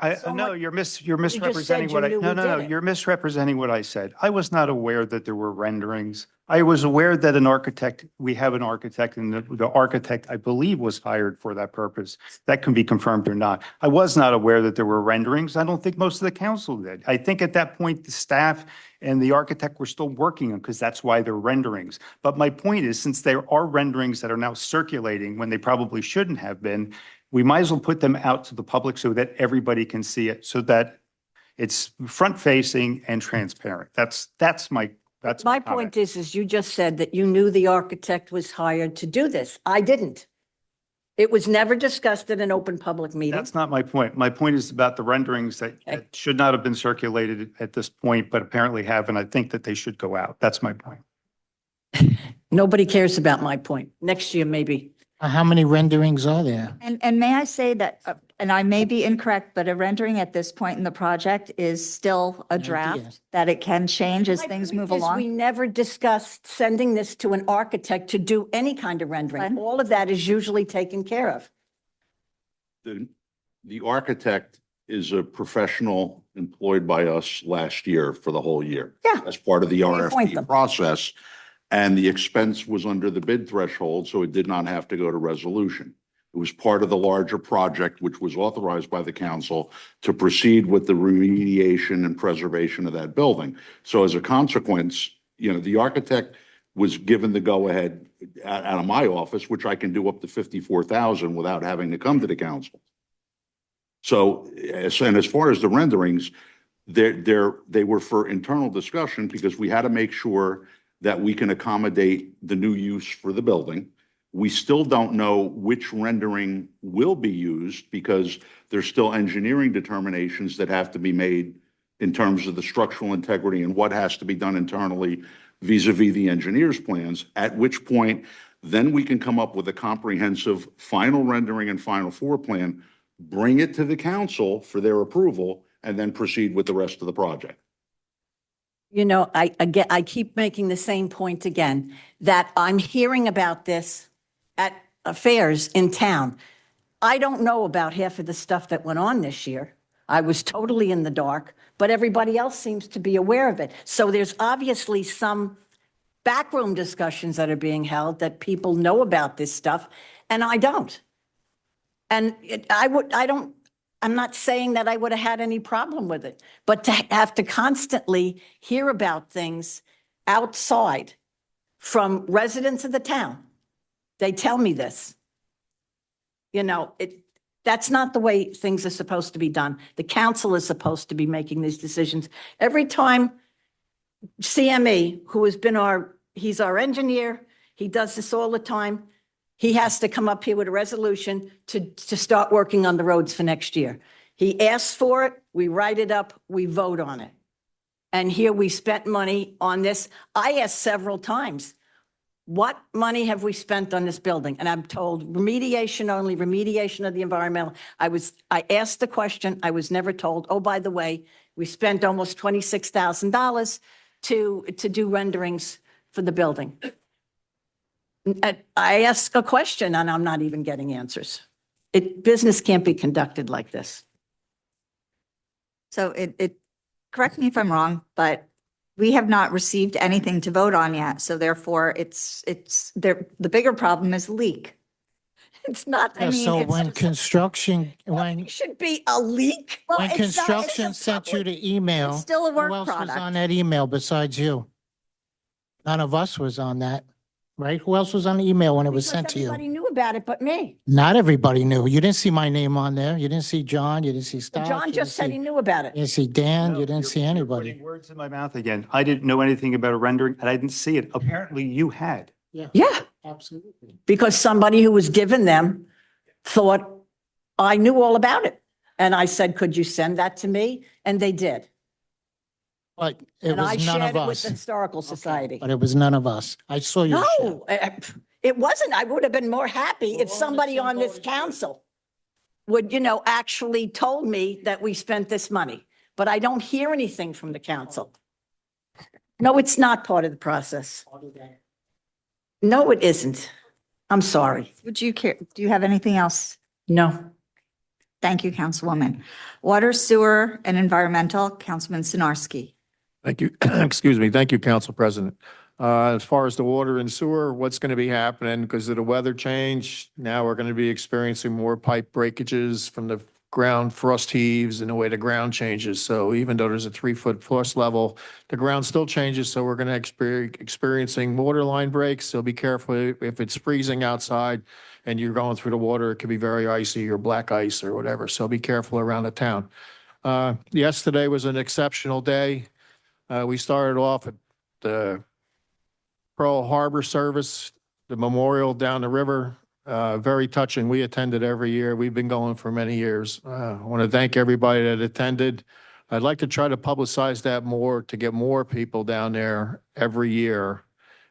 you're misrepresenting what I, you knew we did it. you're misrepresenting what I said. I was not aware that there were renderings. I was aware that we have an architect, and the architect, I believe, was hired for that purpose. That can be confirmed or not. I was not aware that there were renderings. I don't think most of the council did. I think at that point, the staff and the architect were still working on, because that's why they're renderings. But my point is, since there are renderings that are now circulating when they probably shouldn't have been, we might as well put them out to the public so that everybody can see it, so that it's front-facing and transparent. That's my My comment. point is you just said that you knew the architect was hired to do this. I didn't. It was never discussed at an open public meeting. That's not my point. My point is about the renderings that should not have been circulated at this point, but apparently have, and I think that they should go out. That's my point. Nobody cares about my point. Next year, maybe. How many renderings are there? And may I say that, and I may be incorrect, but a rendering at this point in the project is still a draft, that it can change as My things point move is We along. never discussed sending this to an architect to do any kind of rendering. Glenn? All of that is usually taken care of. The architect is a professional employed by us last year for the whole year. Yeah. As part of the We appoint them. RFP process. And the expense was under the bid threshold, so it did not have to go to resolution. It was part of the larger project, which was authorized by the council to proceed with the remediation and preservation of that building. So as a consequence, the architect was given the go-ahead out of my office, which I can do up to 54,000 without having to come to the council. So, and as far as the renderings, they were for internal discussion, because we had to make sure that we can accommodate the new use for the building. We still don't know which rendering will be used, because there's still engineering determinations that have to be made in terms of the structural integrity and what has to be done internally vis-a-vis the engineer's plans, at which point then we can come up with a comprehensive final rendering and final floor plan, bring it to the council for their approval, and then proceed with the rest of the project. You know, I keep making the same point again, that I'm hearing about this at affairs in town. I don't know about half of the stuff that went on this year. I was totally in the dark, but everybody else seems to be aware of it. So there's obviously some backroom discussions that are being held that people know about this stuff, and I don't. And I'm not saying that I would have had any problem with it, but to have to constantly hear about things outside from residents of the town, they tell me this. You know, that's not the way things are supposed to be done. The council is supposed to be making these decisions. Every time CME, who has been he's our engineer, he does this all the time. He has to come up here with a resolution to start working on the roads for next year. He asks for it, we write it up, we vote on it. And here we spent money on this. I asked several times, what money have we spent on this building? And I'm told remediation only, remediation of the environmental. I asked the question, I was never told, oh, by the way, we spent almost $26,000 to do renderings for the building. I ask a question and I'm not even getting answers. Business can't be conducted like this. So correct me if I'm wrong, but we have not received anything to vote on yet. So therefore the bigger problem is leak. It's not, I Yeah, mean. so it's when just- construction, It should be a leak. Well, when it's not- it's construction a sent you public- the email, It's still a work who else was product. on that email besides you? None of us was on that, right? Who else was on the email when it was Because sent to you? everybody knew about it but me. Not everybody knew. You didn't see my name on there. You didn't see John. You didn't see Stock. John you just said he didn't knew about it. see- You didn't see Dan. No, You didn't you're- see you're anybody. putting words in my mouth again. I didn't know anything about a rendering and I didn't see it. Apparently you had. Yeah, Absolutely. because somebody who was given them thought I knew all about it. And I said, could you send that to me? And they did. But it And I was none shared of it with us. the Historical Society. But it was none of us. I saw your share. No, it wasn't. I would have been more happy if somebody on this council would, actually told me that we spent this money, but I don't hear anything from the council. No, it's not part of the process. No, it isn't. I'm sorry. Would you care, do you have anything else? No. Thank you, Councilwoman. Water, Sewer, and Environmental, Councilman Sinarski. Thank you. Excuse me. Thank you, Council President. As far as the water and sewer, what's going to be happening because of the weather change? Now we're going to be experiencing more pipe breakages from the ground frost heaves and the way the ground changes. So even though there's a 3-foot frost level, the ground still changes. So we're going to experiencing water line breaks. So be careful if it's freezing outside and you're going through the water, it could be very icy or black ice or whatever. So be careful around the town. Yesterday was an exceptional day. We started off at the Pearl Harbor service, the memorial down the river. Very touching. We attended every year. We've been going for many years. I want to thank everybody that attended. I'd like to try to publicize that more to get more people down there every year.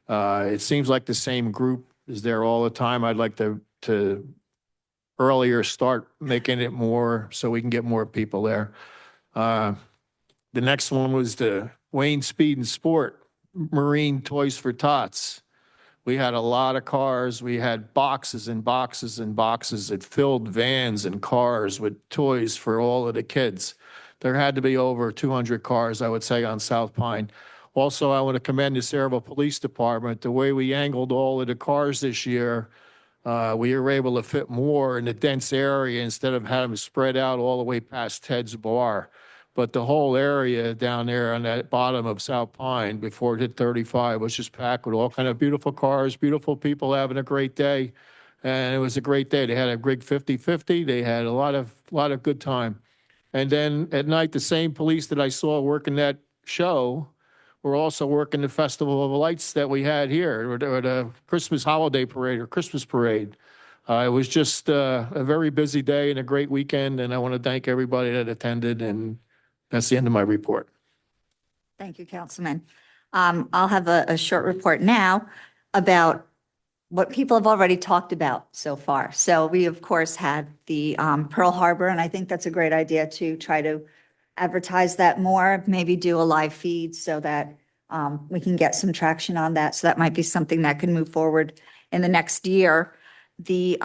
It seems like the same group is there all the time. I'd like to earlier start making it more so we can get more people there. The next one was the Wayne Speed and Sport Marine Toys for Tots. We had a lot of cars. We had boxes and boxes and boxes. It filled vans and cars with toys for all of the kids. There had to be over 200 cars, I would say, on South Pine. Also, I want to commend the Saraville Police Department. The way we angled all of the cars this year, we were able to fit more in a dense area instead of having them spread out all the way past Ted's Bar. But the whole area down there on that bottom of South Pine before it hit 35 was just packed with all kind of beautiful cars, beautiful people having a great day. And it was a great day. They had a big 50-50. They had a lot of good time. And then at night, the same police that I saw working that show were also working the Festival of Lights that we had here, or the Christmas holiday parade or Christmas parade. It was just a very busy day and a great weekend. And I want to thank everybody that attended. And that's the end of my report. Thank you, Councilman. I'll have a short report now about what people have already talked about so far. So we, of course, had the Pearl Harbor, and I think that's a great idea to try to advertise that more, maybe do a live feed so that we can get some traction on that. So that might be something that can move forward in the next year. The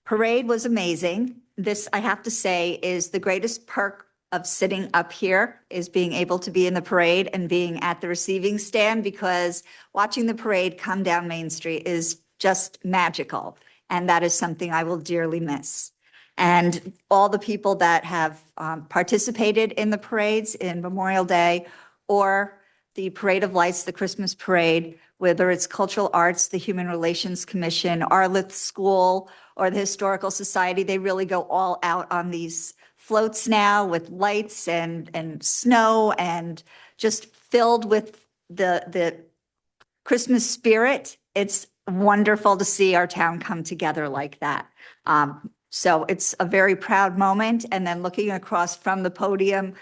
parade was amazing. This, I have to say, is the greatest perk of sitting up here, is being able to be in the parade and being at the receiving stand, because watching the parade come down Main Street is just magical. And that is something I will dearly miss. And all the people that have participated in the parades in Memorial Day or the Parade of Lights, the Christmas parade, whether it's Cultural Arts, the Human Relations Commission, Arlith School, or the Historical Society, they really go all out on these floats now with lights and snow and just filled with the Christmas spirit. It's wonderful to see our town come together like that. So it's a very proud moment. And then looking across from the podium,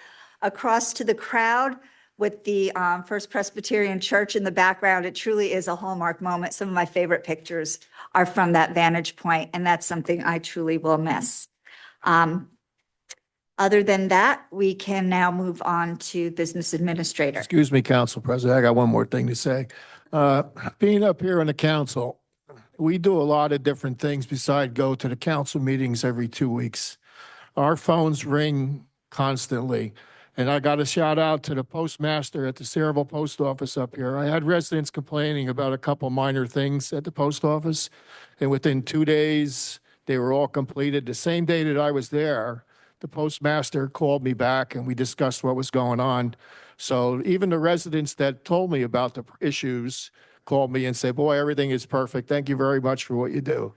across to the crowd with the First Presbyterian Church in the background, it truly is a hallmark moment. Some of my favorite pictures are from that vantage point, and that's something I truly will miss. Other than that, we can now move on to Business Administrator. Excuse me, Council President, I got one more thing to say. Being up here on the council, we do a lot of different things besides go to the council meetings every 2 weeks. Our phones ring constantly. And I got a shout out to the postmaster at the Saraville Post Office up here. I had residents complaining about a couple minor things at the post office. And within 2 days, they were all completed. The same day that I was there, the postmaster called me back and we discussed what was going on. So even the residents that told me about the issues called me and said, boy, everything is perfect. Thank you very much for what you do.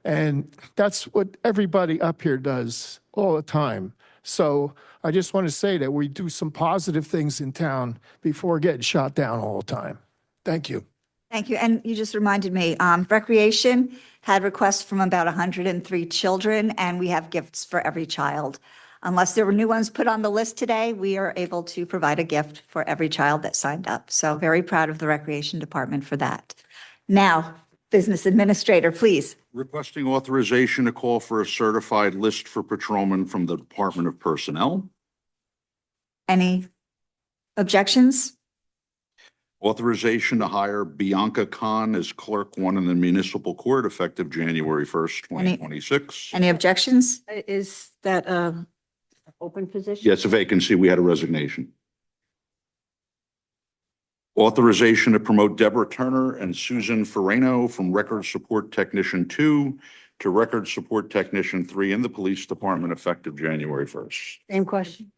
And that's what everybody up here does all the time. So I just want to say that we do some positive things in town before getting shot down all the time. Thank you. Thank you. And you just reminded me, Recreation had requests from about 103 children, and we have gifts for every child. Unless there were new ones put on the list today, we are able to provide a gift for every child that signed up. So very proud of the Recreation Department for that. Now, Business Administrator, please. Requesting authorization to call for a certified list for patrolmen from the Department of Personnel. Any objections? Authorization to hire Bianca Khan as Clerk 1 in the Municipal Court effective January 1st, 2026. Any objections? Is that a open position? Yeah, it's a vacancy. We had a resignation. Authorization to promote Deborah Turner and Susan Ferrano from Record Support Technician 2 to Record Support Technician 3 in the Police Department effective January 1st. Same question.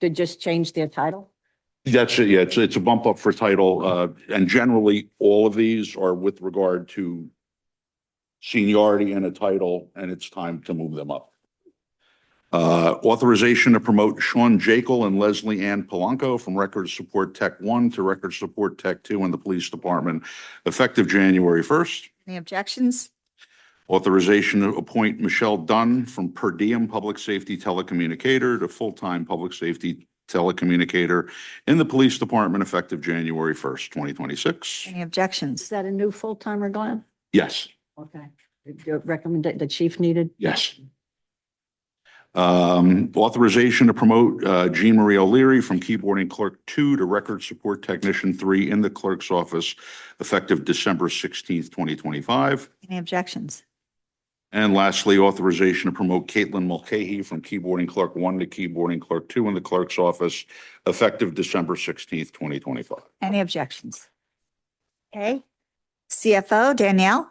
To just change their title? That's it. Yeah, it's a bump up for title. And generally, all of these are with regard to seniority and a title, and it's time to move them up. Authorization to promote Sean Jekyll and Leslie Ann Polanco from Record Support Tech 1 to Record Support Tech 2 in the Police Department effective January 1st. Any objections? Authorization to appoint Michelle Dunn from Per Diem Public Safety Telecommunicator to full-time Public Safety Telecommunicator in the Police Department effective January 1st, 2026. Any objections? Is that a new full-timer, Glenn? Yes, Okay. Recommend the chief needed? yes. Authorization to promote Jean Marie O'Leary from Keyboarding Clerk 2 to Record Support Technician 3 in the Clerk's Office effective December 16th, 2025. Any objections? And lastly, authorization to promote Caitlin Mulcahy from Keyboarding Clerk 1 to Keyboarding Clerk 2 in the Clerk's Office effective December 16th, 2025. Any objections? Okay. CFO, Danielle?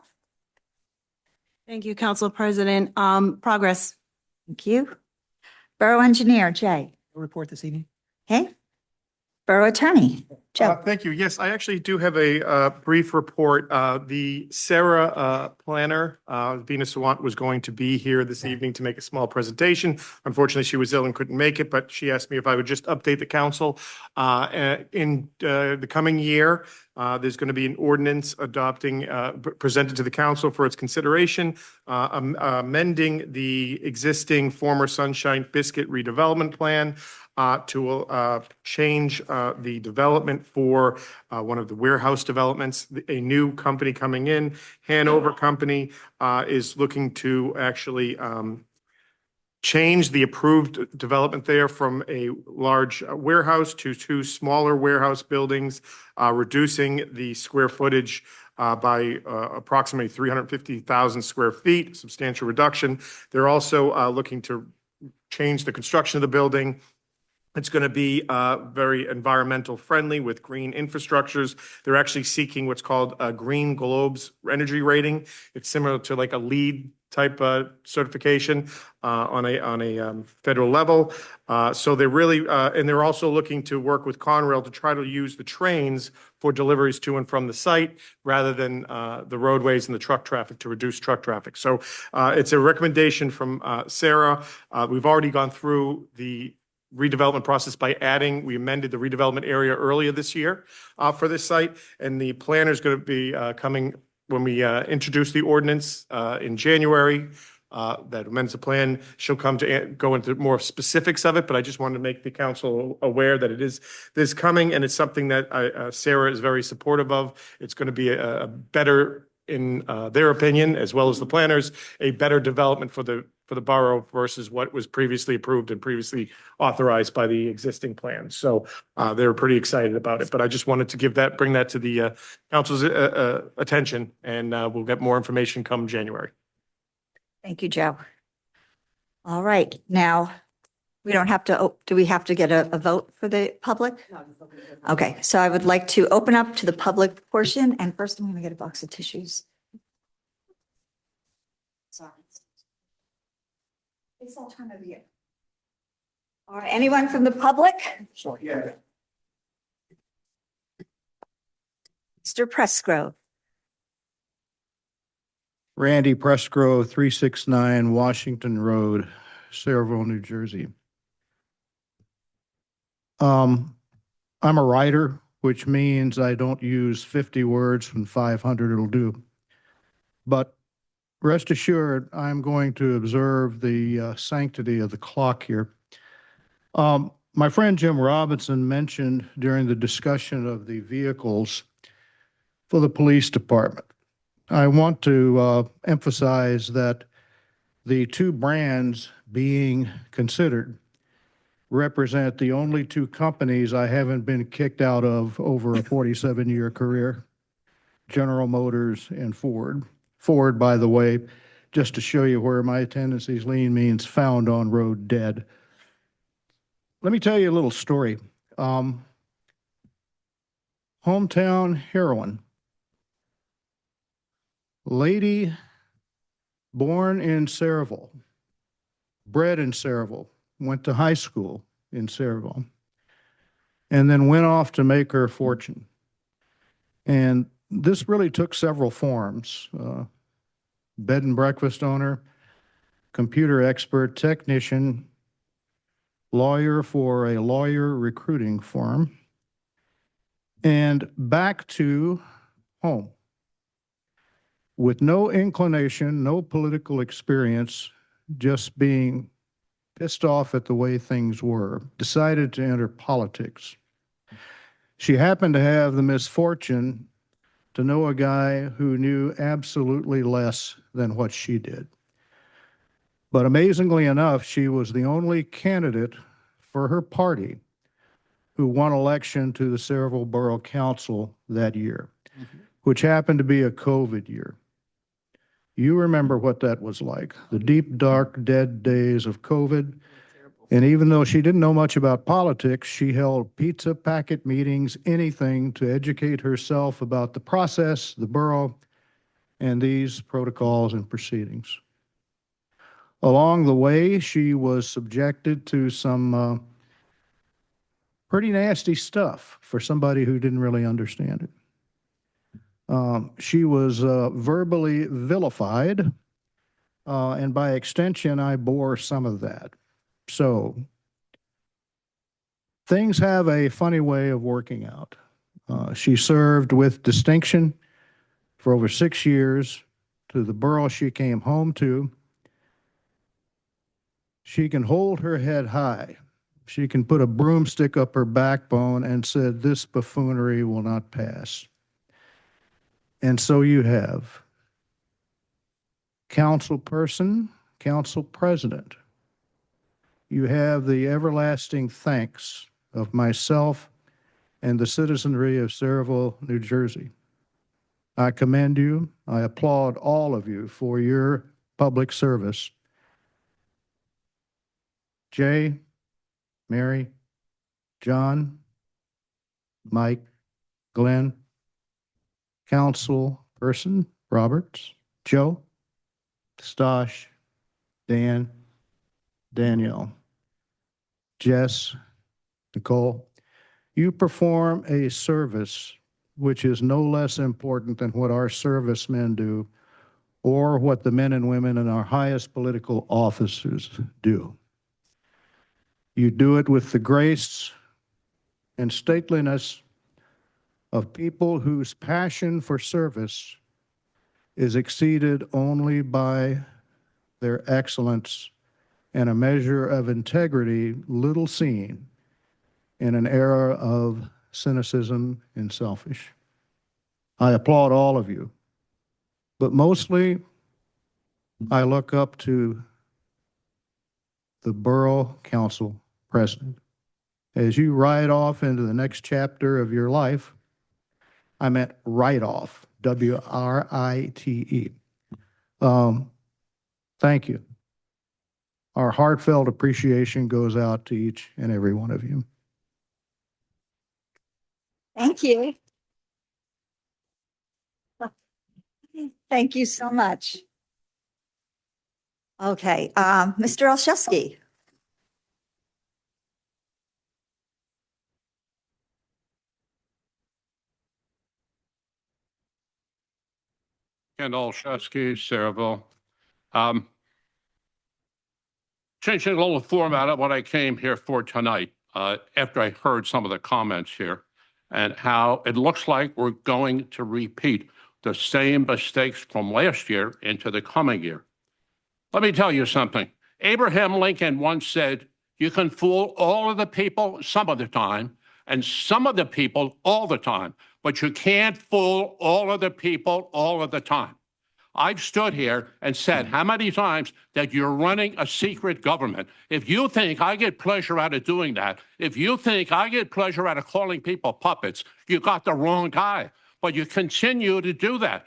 Thank you, Council President. Progress. Thank you. Borough Engineer, Jay? Report this evening. Okay. Borough Attorney, Joe? Thank you. Yes, I actually do have a brief report. The Sarah planner, Venus Sawant, was going to be here this evening to make a small presentation. Unfortunately, she was ill and couldn't make it, but she asked me if I would just update the council. In the coming year, there's going to be an ordinance adopting, presented to the council for its consideration, amending the existing former Sunshine Biscuit redevelopment plan to change the development for one of the warehouse developments. A new company coming in, Hanover Company, is looking to actually change the approved development there from a large warehouse to two smaller warehouse buildings, reducing the square footage by approximately 350,000 square feet, substantial reduction. They're also looking to change the construction of the building. It's going to be very environmental friendly with green infrastructures. They're actually seeking what's called a Green Globes energy rating. It's similar to like a LEED type certification on a federal level. So they're really, and they're also looking to work with Conrail to try to use the trains for deliveries to and from the site rather than the roadways and the truck traffic to reduce truck traffic. So it's a recommendation from Sarah. We've already gone through the redevelopment process by we amended the redevelopment area earlier this year for this site. And the planner is going to be coming when we introduce the ordinance in January that amends the plan. She'll come to go into more specifics of it, but I just wanted to make the council aware that this coming, and it's something that Sarah is very supportive of. It's going to be a better, in their opinion, as well as the planners, a better development for the borough versus what was previously approved and previously authorized by the existing plan. So they're pretty excited about it. But I just wanted to bring that to the council's attention, and we'll get more information come January. Thank you, Joe. All right, now, we don't have to, do we have to get a vote for the public? Okay, so I would like to open up to the public portion, and first I'm going to get a box of tissues. Sorry. It's that time of year. All right, anyone from the public? Sure, yeah. Mr. Presgrove. Randy Presgrove, 369 Washington Road, Sayreville, New Jersey. I'm a writer, which means I don't use 50 words when 500 it'll do. But rest assured, I'm going to observe the sanctity of the clock here. My friend Jim Robinson mentioned during the discussion of the vehicles for the police department. I want to emphasize that the two brands being considered represent the only two companies I haven't been kicked out of over a 47-year career, General Motors and Ford. Ford, by the way, just to show you where my tendencies lean, means found on road dead. Let me tell you a little story. Hometown heroine. Lady born in Sayreville, bred in Sayreville, went to high school in Sayreville, and then went off to make her fortune. And this really took several forms. Bed and breakfast owner, computer expert, technician, lawyer for a lawyer recruiting firm, and back to home. With no inclination, no political experience, just being pissed off at the way things were, decided to enter politics. She happened to have the misfortune to know a guy who knew absolutely less than what she did. But amazingly enough, she was the only candidate for her party who won election to the Sayreville Borough Council that year, which happened to be a COVID year. You remember what that was like, the deep, dark, dead days of COVID. And even though she didn't know much about politics, she held pizza packet meetings, anything to educate herself about the process, the borough, and these protocols and proceedings. Along the way, she was subjected to some pretty nasty stuff for somebody who didn't really understand it. She was verbally vilified, and by extension, I bore some of that. So things have a funny way of working out. She served with distinction for over 6 years to the borough she came home to. She can hold her head high. She can put a broomstick up her backbone and said, "This buffoonery will not pass." And so you have council person, council president, you have the everlasting thanks of myself and the citizenry of Saraville, New Jersey. I commend you. I applaud all of you for your public service. Jay, Mary, John, Mike, Glenn, Councilperson Roberts, Joe, Stosh, Dan, Danielle, Jess, Nicole, you perform a service which is no less important than what our servicemen do or what the men and women in our highest political offices do. You do it with the grace and stateliness of people whose passion for service is exceeded only by their excellence and a measure of integrity little seen in an era of cynicism and selfish. I applaud all of you, but mostly I look up to the Borough Council President. As you ride off into the next chapter of your life, I meant right off, W-R-I-T-E. Thank you. Our heartfelt appreciation goes out to each and every one of you. Thank you. Thank you so much. Okay, Mr. Olszewski. Ken Olszewski, Saraville. Changing a little format of what I came here for tonight, after I heard some of the comments here and how it looks like we're going to repeat the same mistakes from last year into the coming year. Let me tell you something. Abraham Lincoln once said, you can fool all of the people some of the time and some of the people all the time, but you can't fool all of the people all of the time. I've stood here and said how many times that you're running a secret government. If you think I get pleasure out of doing that, if you think I get pleasure out of calling people puppets, you got the wrong guy. But you continue to do that.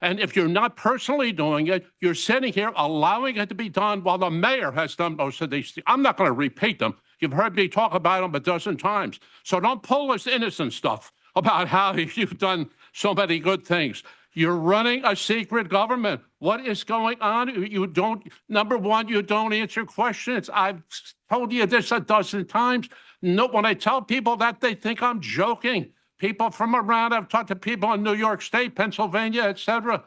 And if you're not personally doing it, you're sitting here allowing it to be done while the mayor has done most of these things. I'm not going to repeat them. You've heard me talk about them a dozen times. So don't pull this innocent stuff about how you've done so many good things. You're running a secret government. What is going on? You don't, number one, you don't answer questions. I've told you this a dozen times. No, when I tell people that, they think I'm joking. People from around, I've talked to people in New York State, Pennsylvania, et cetera.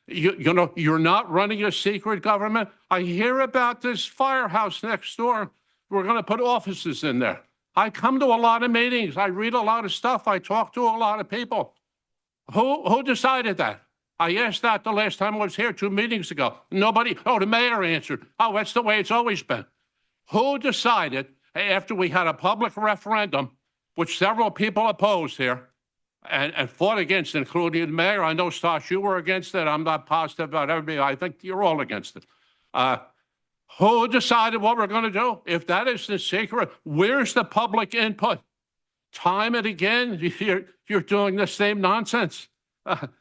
You know, you're not running a secret government. I hear about this firehouse next door. We're going to put offices in there. I come to a lot of meetings. I read a lot of stuff. I talk to a lot of people. Who decided that? I asked that the last time I was here 2 meetings ago. Nobody, the mayor answered. Oh, that's the way it's always been. Who decided after we had a public referendum, which several people opposed here and fought against, including the mayor? I know, Stosh, you were against it. I'm not positive about everybody. I think you're all against it. Who decided what we're going to do? If that is the secret, where's the public input? Time and again, you're doing the same nonsense.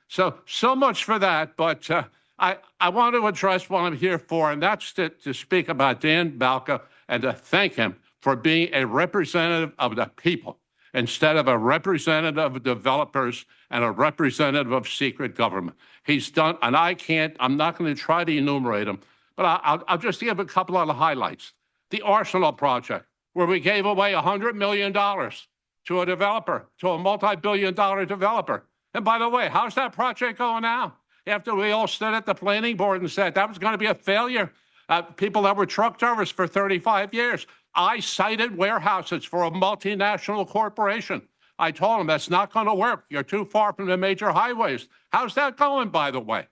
So much for that. But I want to address what I'm here for, and that's to speak about Dan Balca and to thank him for being a representative of the people instead of a representative of developers and a representative of secret government. He's done, and I'm not going to try to enumerate them, but I'll just give a couple of the highlights. The Arsenal project, where we gave away $100 million to a developer, to a multi-billion-dollar developer. And by the way, how's that project going now? After we all stood at the planning board and said that was going to be a failure, people that were truck drivers for 35 years. I cited warehouses for a multinational corporation. I told them that's not going to work. You're too far from the major highways. How's that going, by the way?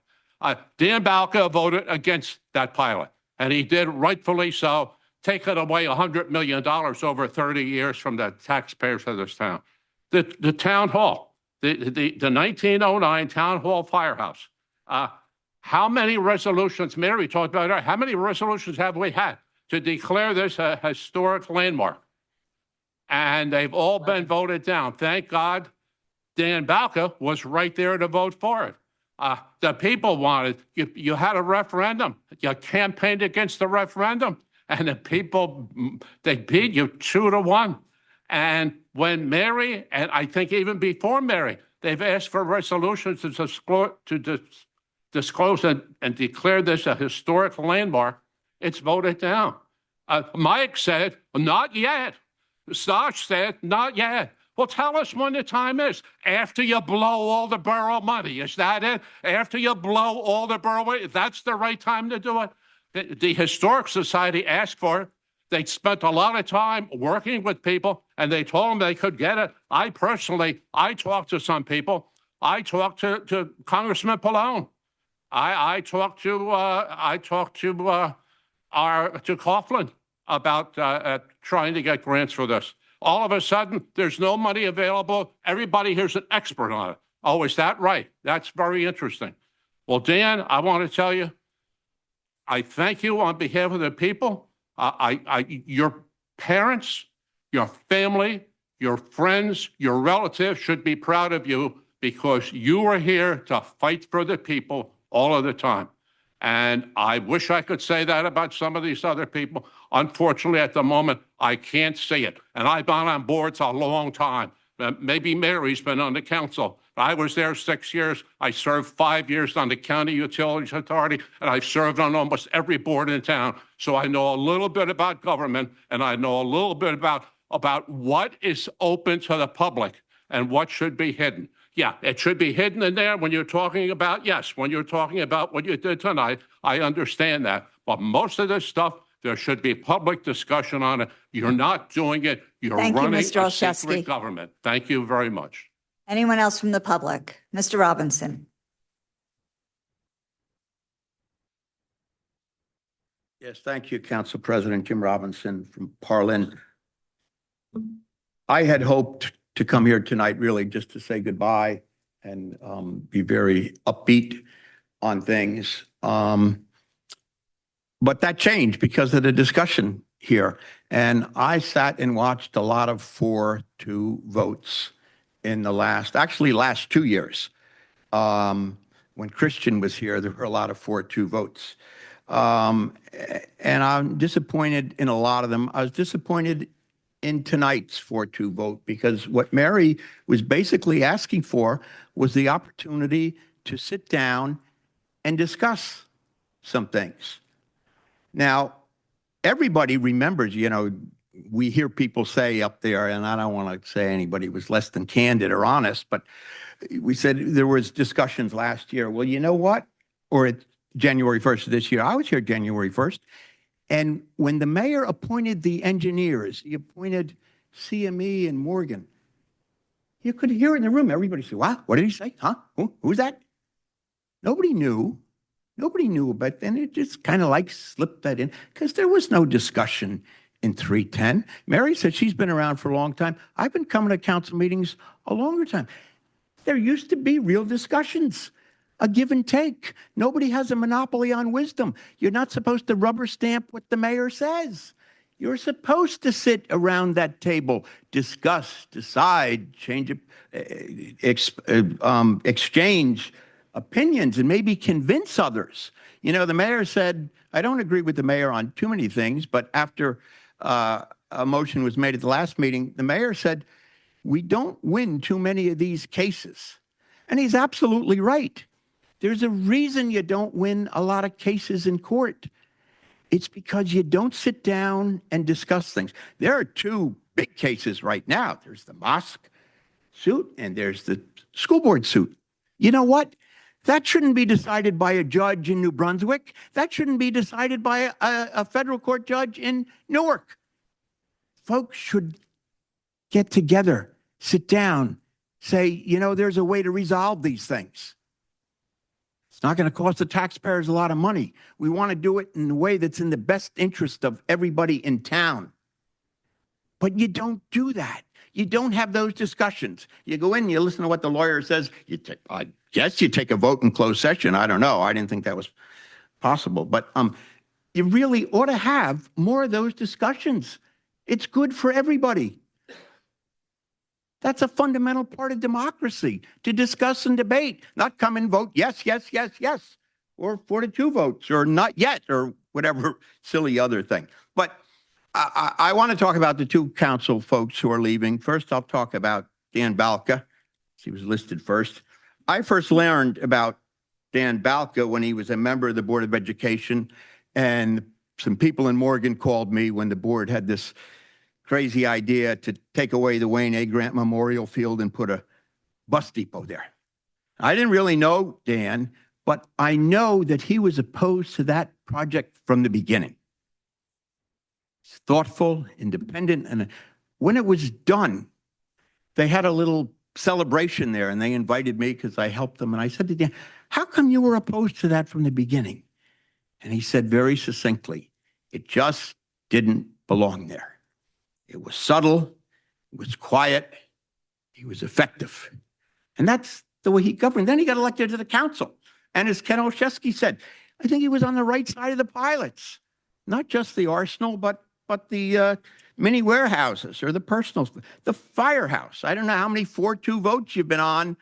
Dan Balca voted against that pilot, and he did rightfully so, taking away $100 million over 30 years from the taxpayers of this town. The town hall, the 1909 town hall firehouse. How many resolutions, Mary talked about it, how many resolutions have we had? to declare this a historic landmark. And they've all been voted down. Thank God Dan Balca was right there to vote for it. The people wanted, you had a referendum. You campaigned against the referendum, and the people, they beat you 2-1. And when Mary, and I think even before Mary, they've asked for resolutions to disclose and declare this a historic landmark, it's voted down. Mike said, not yet. Stosh said, not yet. Well, tell us when the time is. After you blow all the borough money, is that it? After you blow all the borough money, that's the right time to do it? The Historic Society asked for it. They spent a lot of time working with people, and they told them they could get it. I talked to some people. I talked to Congressman Pallone. I talked to Coughlin about trying to get grants for this. All of a sudden, there's no money available. Everybody here's an expert on it. Oh, is that right? That's very interesting. Well, Dan, I want to tell you, I thank you on behalf of the people. Your parents, your family, your friends, your relatives should be proud of you because you are here to fight for the people all of the time. And I wish I could say that about some of these other people. Unfortunately, at the moment, I can't say it. And I've been on boards a long time. Maybe Mary's been on the council. I was there 6 years. I served 5 years on the County Utilities Authority, and I've served on almost every board in town. So I know a little bit about government, and I know a little bit about what is open to the public and what should be hidden. Yeah, it should be hidden in there when you're talking about, yes, when you're talking about what you did tonight, I understand that. But most of this stuff, there should be public discussion on it. You're not doing it. You're running a secret government. Thank you very much. Anyone else from the public? Mr. Robinson. Yes, thank you, Council President Jim Robinson from Parlin. I had hoped to come here tonight really just to say goodbye and be very upbeat on things. But that changed because of the discussion here. And I sat and watched a lot of 4-2 votes in the last 2 years. When Christian was here, there were a lot of 4-2 votes. And I'm disappointed in a lot of them. I was disappointed in tonight's 4-2 vote because what Mary was basically asking for was the opportunity to sit down and discuss some things. Now, everybody remembers, we hear people say up there, and I don't want to say anybody was less than candid or honest, but we said there was discussions last year. Well, you know what? Or at January 1st of this year, I was here January 1st. And when the mayor appointed the engineers, he appointed CME and Morgan, you could hear in the room, everybody say, wow, what did he say? Huh? Who's that? Nobody knew. Nobody knew, but then it just kind of like slipped that in because there was no discussion in 310. Mary said she's been around for a long time. I've been coming to council meetings a longer time. There used to be real discussions, a give and take. Nobody has a monopoly on wisdom. You're not supposed to rubber stamp what the mayor says. You're supposed to sit around that table, discuss, decide, exchange opinions, and maybe convince others. The mayor said, I don't agree with the mayor on too many things, but after a motion was made at the last meeting, the mayor said, we don't win too many of these cases. And he's absolutely right. There's a reason you don't win a lot of cases in court. It's because you don't sit down and discuss things. There are two big cases right now. There's the mosque suit and there's the school board suit. You know what? That shouldn't be decided by a judge in New Brunswick. That shouldn't be decided by a federal court judge in Newark. Folks should get together, sit down, say, there's a way to resolve these things. It's not going to cost the taxpayers a lot of money. We want to do it in a way that's in the best interest of everybody in town. But you don't do that. You don't have those discussions. You go in, you listen to what the lawyer says. I guess you take a vote in closed session. I don't know. I didn't think that was possible. But you really ought to have more of those discussions. It's good for everybody. That's a fundamental part of democracy, to discuss and debate, not come and vote yes, yes, yes, yes, or 4-2 votes, or not yet, or whatever silly other thing. But I want to talk about the two council folks who are leaving. First, I'll talk about Dan Balka. He was listed first. I first learned about Dan Balka when he was a member of the Board of Education, and some people in Morgan called me when the board had this crazy idea to take away the Wayne A. Grant Memorial Field and put a bus depot there. I didn't really know Dan, but I know that he was opposed to that project from the beginning. He's thoughtful, independent, and when it was done, they had a little celebration there, and they invited me because I helped them. And I said to Dan, how come you were opposed to that from the beginning? And he said very succinctly, it just didn't belong there. It was subtle, it was quiet, he was effective. And that's the way he governed. Then he got elected to the council. And as Ken Olszewski said, I think he was on the right side of the pilots, not just the arsenal, but the mini warehouses or the personal, the firehouse. I don't know how many 4-2 votes you've been on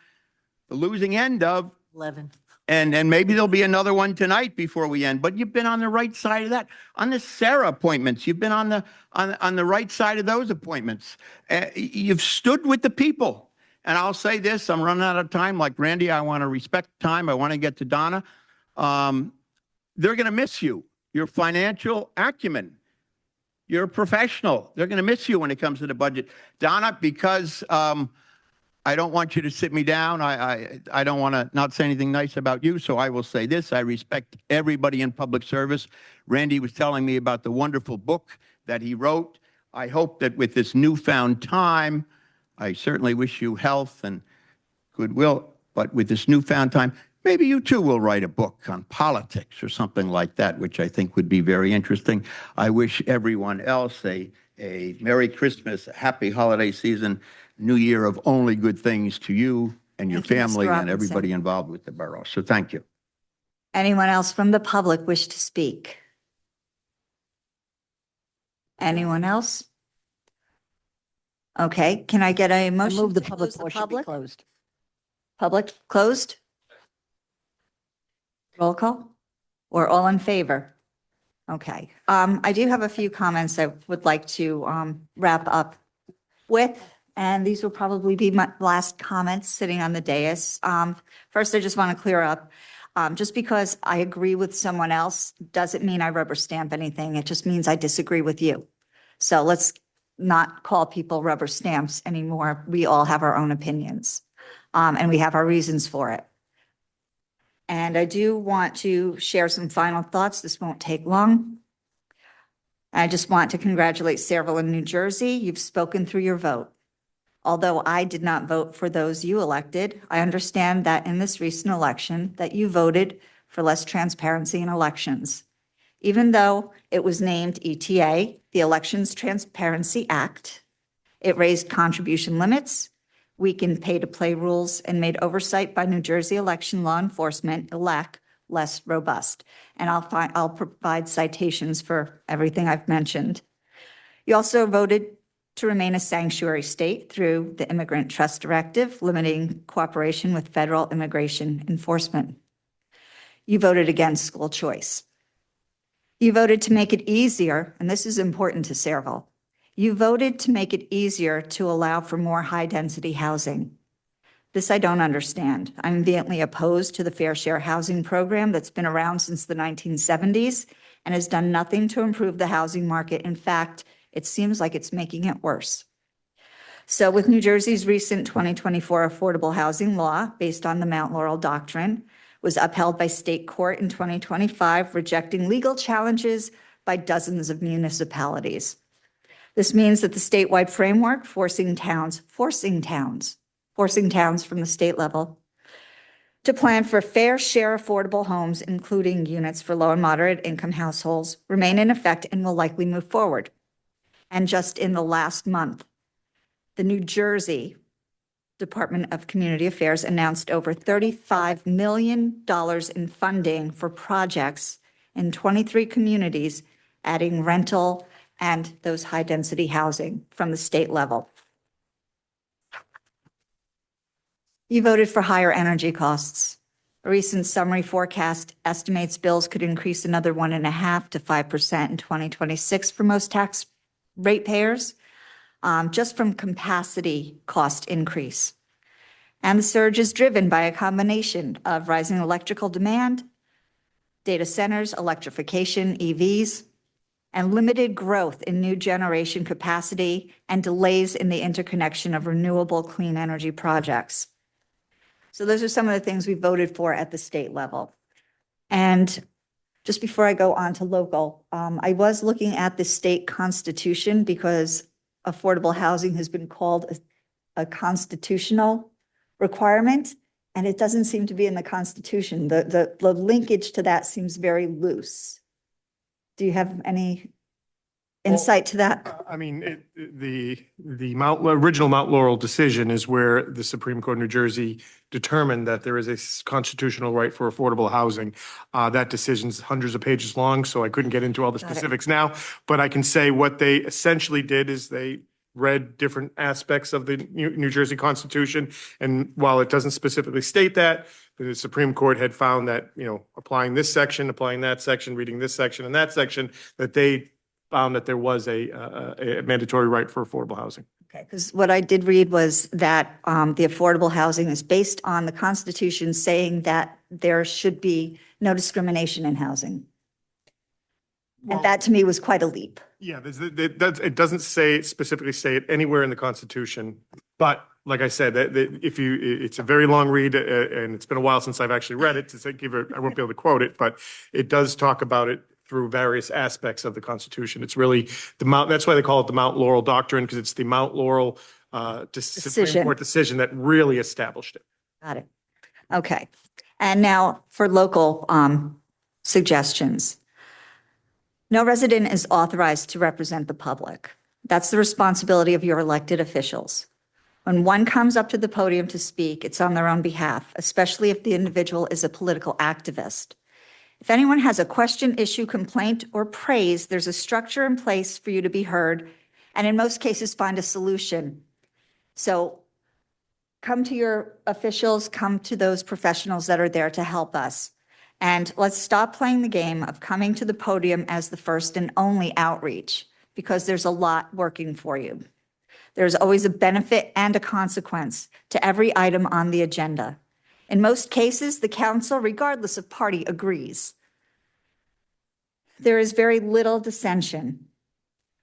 the losing end of. 11. And maybe there'll be another one tonight before we end, but you've been on the right side of that. On the Sarah appointments, you've been on the right side of those appointments. You've stood with the people. And I'll say this, I'm running out of time. Like Randy, I want to respect time. I want to get to Donna. They're going to miss you, your financial acumen. You're a professional. They're going to miss you when it comes to the budget. Donna, because I don't want you to sit me down. I don't want to not say anything nice about you, so I will say this. I respect everybody in public service. Randy was telling me about the wonderful book that he wrote. I hope that with this newfound time, I certainly wish you health and goodwill, but with this newfound time, maybe you too will write a book on politics or something like that, which I think would be very interesting. I wish everyone else a Merry Christmas, a happy holiday season, New Year of only good things to you and your Thank you, Mr. family and Robinson. everybody involved with the borough. So thank you. Anyone else from the public wish to speak? Anyone else? Okay, can I get a I motion? move the to public close portion be closed. Public closed? Roll call? Or all in favor? Okay, I do have a few comments I would like to wrap up with, and these will probably be my last comments sitting on the dais. First, I just want to clear up, just because I agree with someone else doesn't mean I rubber stamp anything. It just means I disagree with you. So let's not call people rubber stamps anymore. We all have our own opinions, and we have our reasons for it. And I do want to share some final thoughts. This won't take long. I just want to congratulate Sayreville and New Jersey. You've spoken through your vote. Although I did not vote for those you elected, I understand that in this recent election that you voted for less transparency in elections. Even though it was named ETA, the Elections Transparency Act, it raised contribution limits, weakened pay-to-play rules, and made oversight by New Jersey election law enforcement, ELEC, less robust. And I'll provide citations for everything I've mentioned. You also voted to remain a sanctuary state through the Immigrant Trust Directive, limiting cooperation with federal immigration enforcement. You voted against school choice. You voted to make it easier, and this is important to Sayreville. You voted to make it easier to allow for more high-density housing. This I don't understand. I'm vehemently opposed to the Fair Share Housing Program that's been around since the 1970s and has done nothing to improve the housing market. In fact, it seems like it's making it worse. So with New Jersey's recent 2024 affordable housing law, based on the Mount Laurel Doctrine, was upheld by state court in 2025, rejecting legal challenges by dozens of municipalities. This means that the statewide framework forcing towns from the state level to plan for fair share affordable homes, including units for low and moderate income households, remain in effect and will likely move forward. And just in the last month, the New Jersey Department of Community Affairs announced over $35 million in funding for projects in 23 communities, adding rental and those high-density housing from the state level. You voted for higher energy costs. A recent summary forecast estimates bills could increase another 1.5% to 5% in 2026 for most tax ratepayers, just from capacity cost increase. And the surge is driven by a combination of rising electrical demand, data centers, electrification, EVs, and limited growth in new generation capacity and delays in the interconnection of renewable clean energy projects. So those are some of the things we voted for at the state level. And just before I go on to local, I was looking at the state constitution because affordable housing has been called a constitutional requirement, and it doesn't seem to be in the Constitution. The linkage to that seems very loose. Do you have any insight to that? I mean, the original Mount Laurel decision is where the Supreme Court of New Jersey determined that there is a constitutional right for affordable housing. That decision's hundreds of pages long, so I couldn't get into all the specifics now. But I can say what they essentially did is they read different aspects of the New Jersey Constitution. And while it doesn't specifically state that, the Supreme Court had found that, applying this section, applying that section, reading this section and that section, that they found that there was a mandatory right for affordable housing. Okay, because what I did read was that the affordable housing is based on the Constitution saying that there should be no discrimination in housing. And that to me was quite a leap. Yeah, it doesn't specifically say it anywhere in the Constitution, but like I said, it's a very long read, and it's been a while since I've actually read it. I won't be able to quote it, but it does talk about it through various aspects of the Constitution. It's really that's why they call it the Mount Laurel Doctrine, because it's the Mount Laurel Supreme Court decision that really established it. Got it. Okay. And now for local suggestions. No resident is authorized to represent the public. That's the responsibility of your elected officials. When one comes up to the podium to speak, it's on their own behalf, especially if the individual is a political activist. If anyone has a question, issue, complaint, or praise, there's a structure in place for you to be heard, and in most cases, find a solution. So come to your officials, come to those professionals that are there to help us. And let's stop playing the game of coming to the podium as the first and only outreach, because there's a lot working for you. There's always a benefit and a consequence to every item on the agenda. In most cases, the council, regardless of party, agrees. There is very little dissension.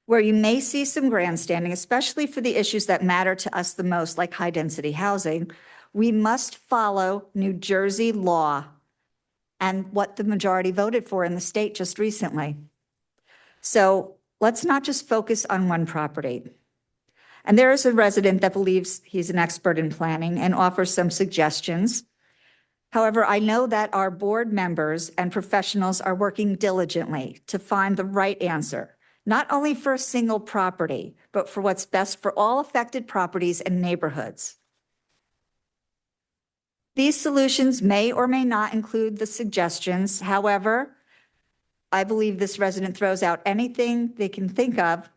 Where you may see some grandstanding, especially for the issues that matter to us the most, like high-density housing, we must follow New Jersey law and what the majority voted for in the state just recently. So let's not just focus on one property. And there is a resident that believes he's an expert in planning and offers some suggestions. However, I know that our board members and professionals are working diligently to find the right answer, not only for a single property, but for what's best for all affected properties and neighborhoods. These solutions may or may not include the suggestions. However, I believe this resident throws out anything they can think of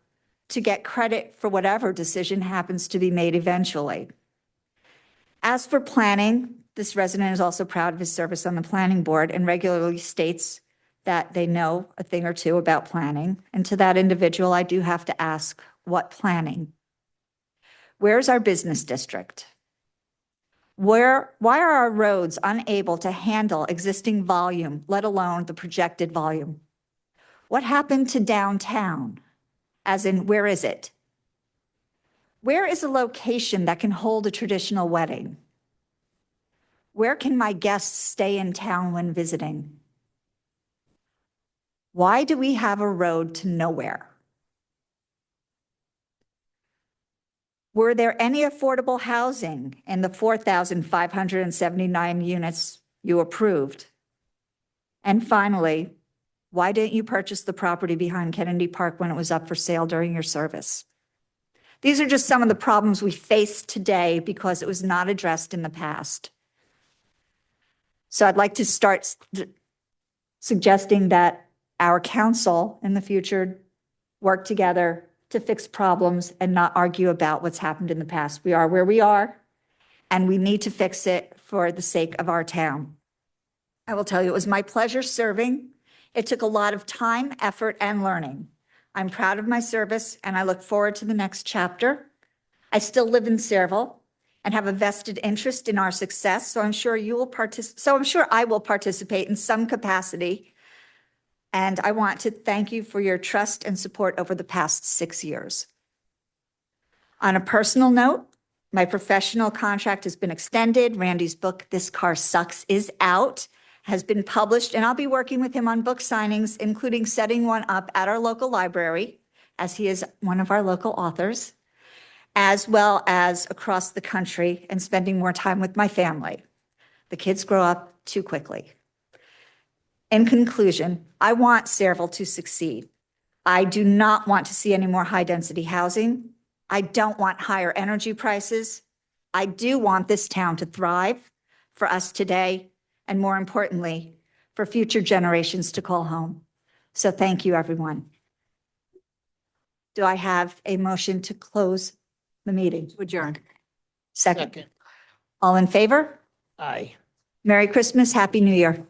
to get credit for whatever decision happens to be made eventually. As for planning, this resident is also proud of his service on the planning board and regularly states that they know a thing or two about planning. And to that individual, I do have to ask, what planning? Where's our business district? Why are our roads unable to handle existing volume, let alone the projected volume? What happened to downtown? As in, where is it? Where is a location that can hold a traditional wedding? Where can my guests stay in town when visiting? Why do we have a road to nowhere? Were there any affordable housing in the 4,579 units you approved? And finally, why didn't you purchase the property behind Kennedy Park when it was up for sale during your service? These are just some of the problems we face today because it was not addressed in the past. So I'd like to start suggesting that our council in the future work together to fix problems and not argue about what's happened in the past. We are where we are, and we need to fix it for the sake of our town. I will tell you, it was my pleasure serving. It took a lot of time, effort, and learning. I'm proud of my service, and I look forward to the next chapter. I still live in Sayreville and have a vested interest in our success, so I'm sure I will participate in some capacity. And I want to thank you for your trust and support over the past 6 years. On a personal note, my professional contract has been extended. Randy's book, This Car Sucks, is out, has been published, and I'll be working with him on book signings, including setting one up at our local library, as he is one of our local authors, as well as across the country and spending more time with my family. The kids grow up too quickly. In conclusion, I want Sayreville to succeed. I do not want to see any more high-density housing. I don't want higher energy prices. I do want this town to thrive for us today, and more importantly, for future generations to call home. So thank you, everyone. Do I have a motion to close the meeting? Adjourn. Second. All in favor? Aye. Merry Christmas, Happy New Year.